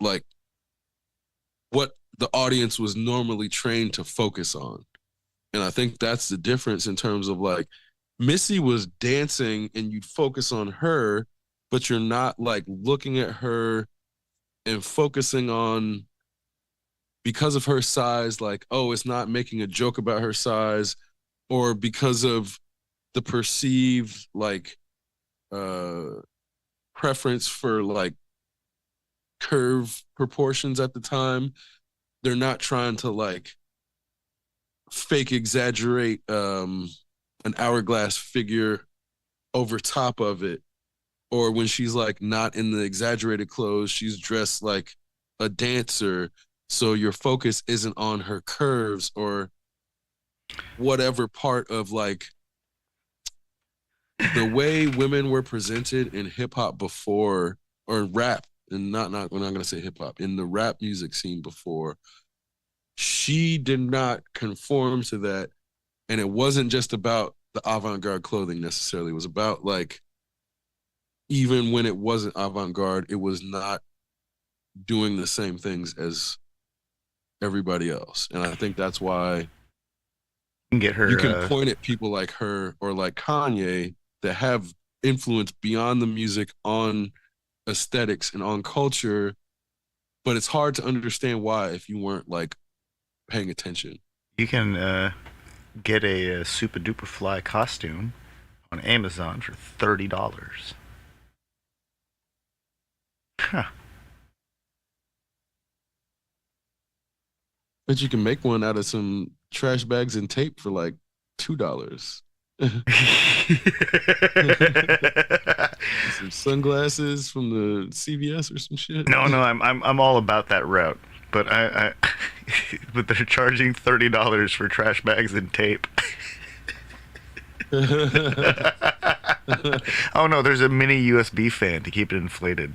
like what the audience was normally trained to focus on. And I think that's the difference in terms of like Missy was dancing and you'd focus on her, but you're not like looking at her and focusing on because of her size, like, oh, it's not making a joke about her size, or because of the perceived like uh preference for like curve proportions at the time. They're not trying to like fake exaggerate an hourglass figure over top of it, or when she's like not in the exaggerated clothes, she's dressed like a dancer, so your focus isn't on her curves or whatever part of like the way women were presented in hip hop before, or rap, and not we're not gonna say hip hop, in the rap music scene before. She did not conform to that, and it wasn't just about the avant-garde clothing necessarily. It was about like even when it wasn't avant-garde, it was not doing the same things as everybody else, and I think that's why Get you her. can point at people like her or like Kanye that have influence beyond the music on aesthetics and on culture, but it's hard to understand why if you weren't like paying attention. You can get a super duper fly costume on Amazon for $30. Huh. But you can make one out of some trash bags and tape for like $2. Some sunglasses from the CVS or some shit. No, no, I'm all about that route, but but they're charging $30 for trash bags and tape. Oh no, there's a mini USB fan to keep it inflated.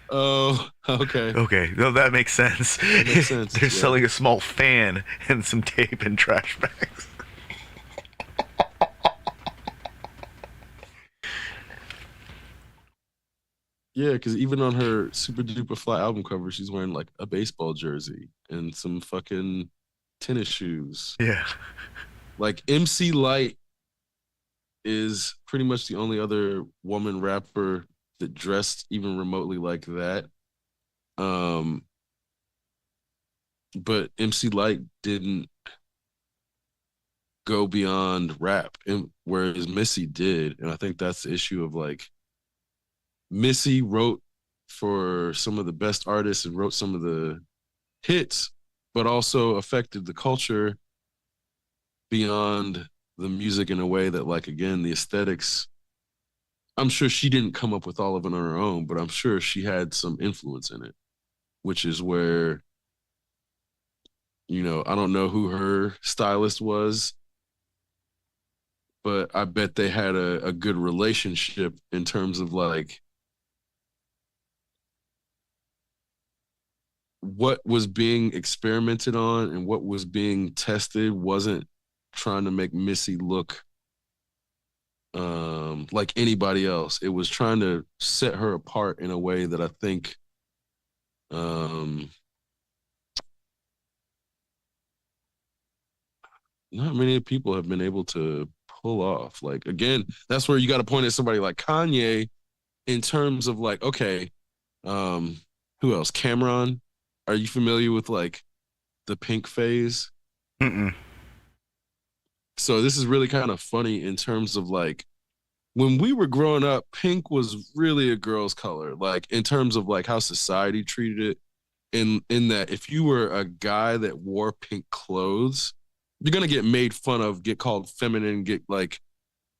Oh, okay. Okay, no, that makes sense. That makes sense. They're Yeah. selling a small fan and some tape and trash bags. Yeah, because even on her Super Duper Fly album cover, she's wearing like a baseball jersey and some fucking tennis shoes. Yeah. Like MC Light is pretty much the only other woman rapper that dressed even remotely like that. Um, but MC Light didn't go beyond rap, and whereas Missy did, and I think that's the issue of like Missy wrote for some of the best artists and wrote some of the hits, but also affected the culture beyond the music in a way that, like, again, the aesthetics. I'm sure she didn't come up with all of it on her own, but I'm sure she had some influence in it, which is where, I don't know who her stylist was, but I bet they had a good relationship in terms of like what was being experimented on and what was being tested wasn't trying to make Missy look like anybody else. It was trying to set her apart in a way that I think um, not many people have been able to pull off. Like, again, that's where you got to point at somebody like Kanye in terms of like, okay, um, who else? Cameron. Are you familiar with like the pink phase? Mm-mm. So this is really kind of funny in terms of like when we were growing up, pink was really a girl's color, like in terms of like how society treated it. In that if you were a guy that wore pink clothes, you're gonna get made fun of, get called feminine, get like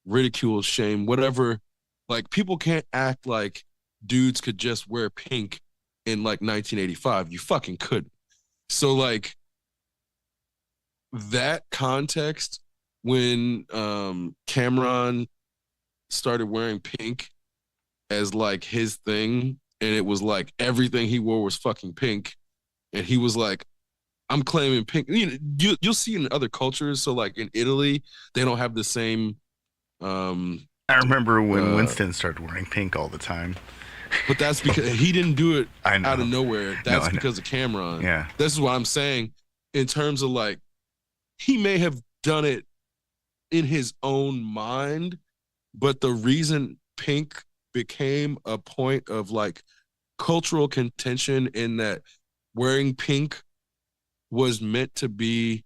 ridiculed, shame, whatever. Like people can't act like dudes could just wear pink in like 1985. You fucking could. So like that context when Cameron started wearing pink as like his thing, and it was like everything he wore was fucking pink, and he was like, I'm claiming pink. You'll see in other cultures. So like in Italy, they don't have the same. Um, I remember when uh, Winston started wearing pink all the time. but that's because he didn't do it I out of know. nowhere. No, That's I know. because of Cameron. Yeah. This is what I'm saying in terms of like he may have done it in his own mind, but the reason pink became a point of like cultural contention in that wearing pink was meant to be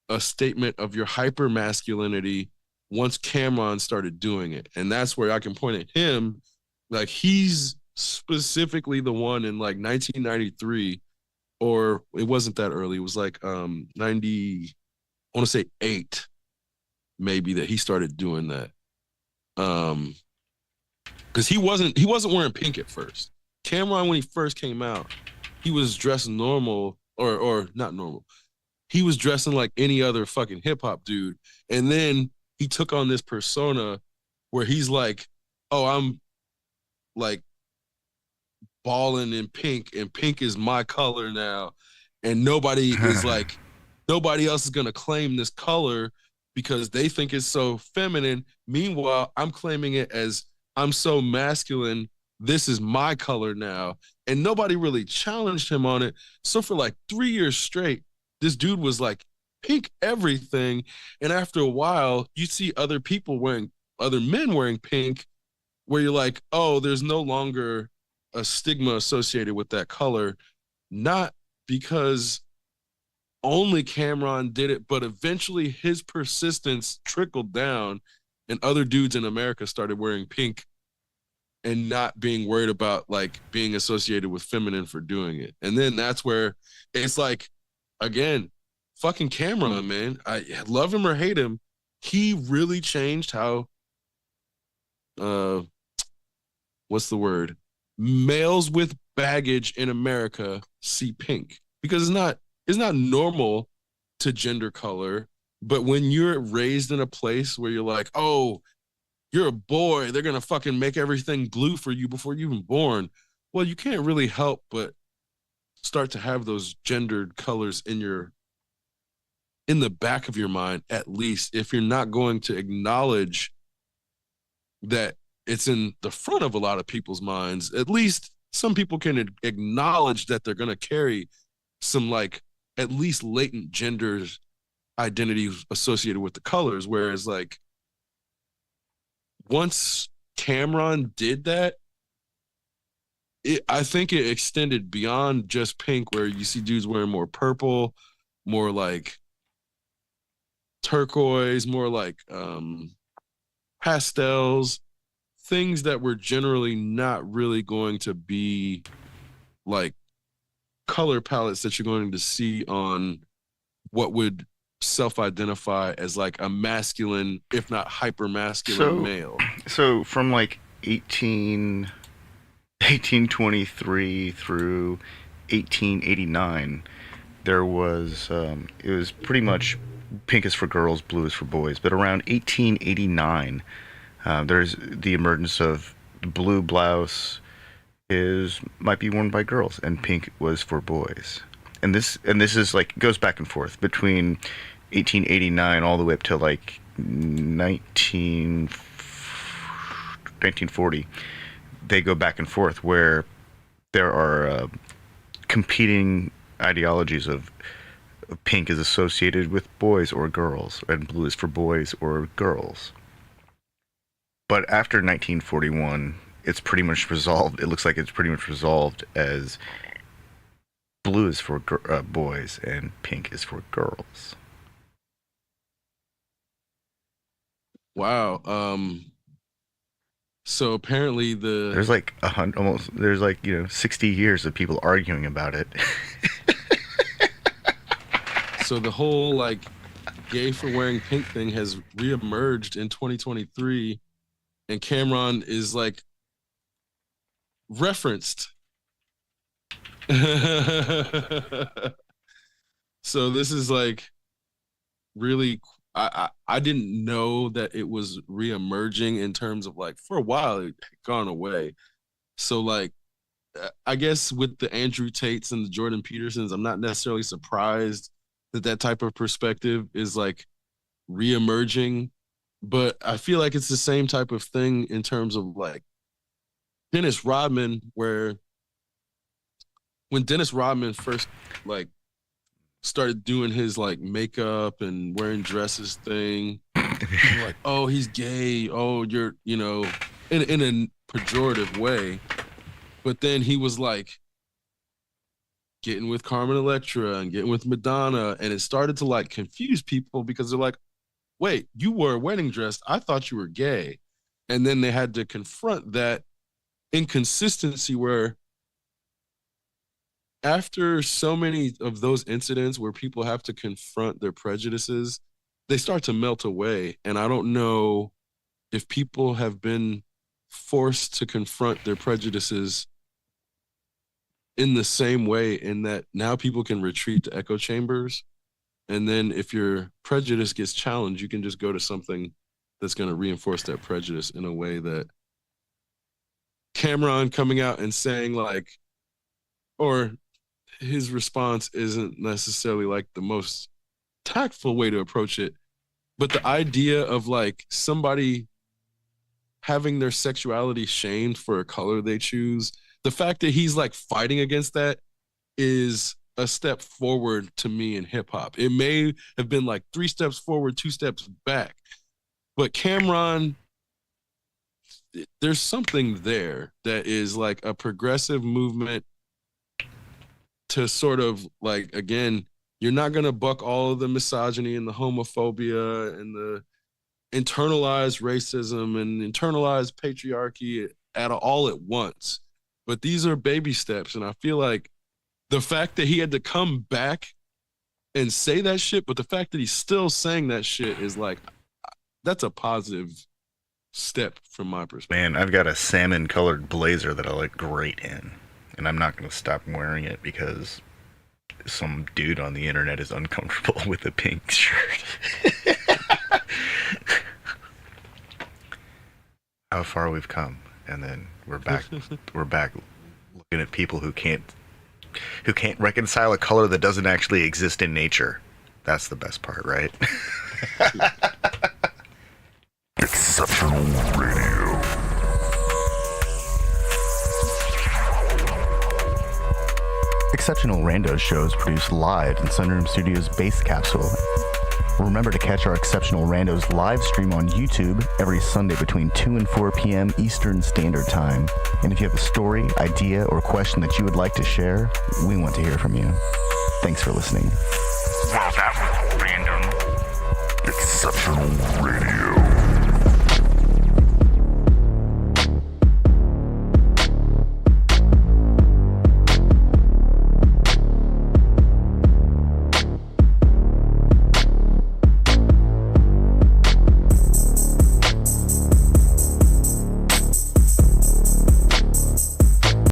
a statement of your hyper masculinity once Cameron started doing it. And that's where I can point at him. Like he's specifically the one in like 1993, or it wasn't that early. It was like 90, I want to say 8, maybe, that he started doing that. Because he wasn't wearing pink at first. Cameron, when he first came out, he was dressed normal, or not normal. He was dressing like any other fucking hip hop dude. And then he took on this persona where he's like, oh, I'm like balling in pink, and pink is my color now. And nobody else is gonna claim this color because they think it's so feminine. Meanwhile, I'm claiming it as I'm so masculine. This is my color now. And nobody really challenged him on it. So for like 3 years straight, this dude was like pink everything. And after a while, you see other men wearing pink, where you're like, oh, there's no longer a stigma associated with that color. Not because only Cameron did it, but eventually his persistence trickled down, and other dudes in America started wearing pink and not being worried about like being associated with feminine for doing it. And then that's where it's like, again, fucking Cameron, man. I love him or hate him. He really changed how uh what's the word? Males with baggage in America see pink, because it's not normal to gender color. But when you're raised in a place where you're like, oh, you're a boy, they're gonna fucking make everything blue for you before you're even born. Well, you can't really help but start to have those gendered colors in the back of your mind, at least, if you're not going to acknowledge that it's in the front of a lot of people's minds. At least some people can acknowledge that they're going to carry some like at least latent gender identity associated with the colors. Whereas like once Cameron did that, I think it extended beyond just pink, where you see dudes wearing more purple, more like turquoise, more like pastels, things that were generally not really going to be like color palettes that you're going to see on what would self-identify as like a masculine, if not hyper masculine So, male. so from like 1823 through 1889, there was it was pretty much pink is for girls, blue is for boys. But around 1889, there's the emergence of the blue blouse is might be worn by girls, and pink was for boys. And this is like goes back and forth between 1889 all the way up to like 1940. They go back and forth where there are competing ideologies of pink is associated with boys or girls, and blue is for boys or girls. But after 1941, it's pretty much resolved. It looks like it's pretty much resolved as blue is for boys and pink is for girls. Wow. So apparently There's like a hundred, almost. There's like 60 years of people arguing about it. so the whole like gay for wearing pink thing has reemerged in 2023, and Cameron is like referenced. So this is like really I didn't know that it was reemerging in terms of like for a while it had gone away. So like I guess with the Andrew Tates and the Jordan Petersons, I'm not necessarily surprised that that type of perspective is like reemerging, but I feel like it's the same type of thing in terms of like Dennis Rodman, where when Dennis Rodman first like started doing his like makeup and wearing dresses thing, people were like, oh, he's gay. Oh, you're, in a pejorative way. But then he was like getting with Carmen Electra and getting with Madonna. And it started to like confuse people because they're like, wait, you wore a wedding dress. I thought you were gay. And then they had to confront that inconsistency where after so many of those incidents where people have to confront their prejudices, they start to melt away. And I don't know if people have been forced to confront their prejudices in the same way, in that now people can retreat to echo chambers. And then if your prejudice gets challenged, you can just go to something that's going to reinforce that prejudice in a way that Cameron coming out and saying like, or his response isn't necessarily like the most tactful way to approach it, but the idea of like somebody having their sexuality shamed for a color they choose, the fact that he's like fighting against that is a step forward to me in hip hop. It may have been like 3 steps forward, 2 steps back, but Cameron, there's something there that is like a progressive movement to sort of like, again, you're not going to buck all of the misogyny and the homophobia and the internalized racism and internalized patriarchy at all at once. But these are baby steps. And I feel like the fact that he had to come back and say that shit, but the fact that he's still saying that shit is like, that's a positive step from my perspective. Man, I've got a salmon colored blazer that I look great in. And I'm not going to stop wearing it because some dude on the internet is uncomfortable with a pink shirt. How far we've come, and then we're back. We're back looking at people who can't reconcile a color that doesn't actually exist in nature. That's the best part, right? Exceptional Radio. Exceptional Randos show is produced live in Sunroom Studios' Base Capsule. Remember to catch our Exceptional Randos live stream on YouTube every Sunday between 2 and 4 p.m. Eastern Standard Time. And if you have a story, idea, or question that you would like to share, we want to hear from you. Thanks for listening. Well, that was random. Exceptional Radio.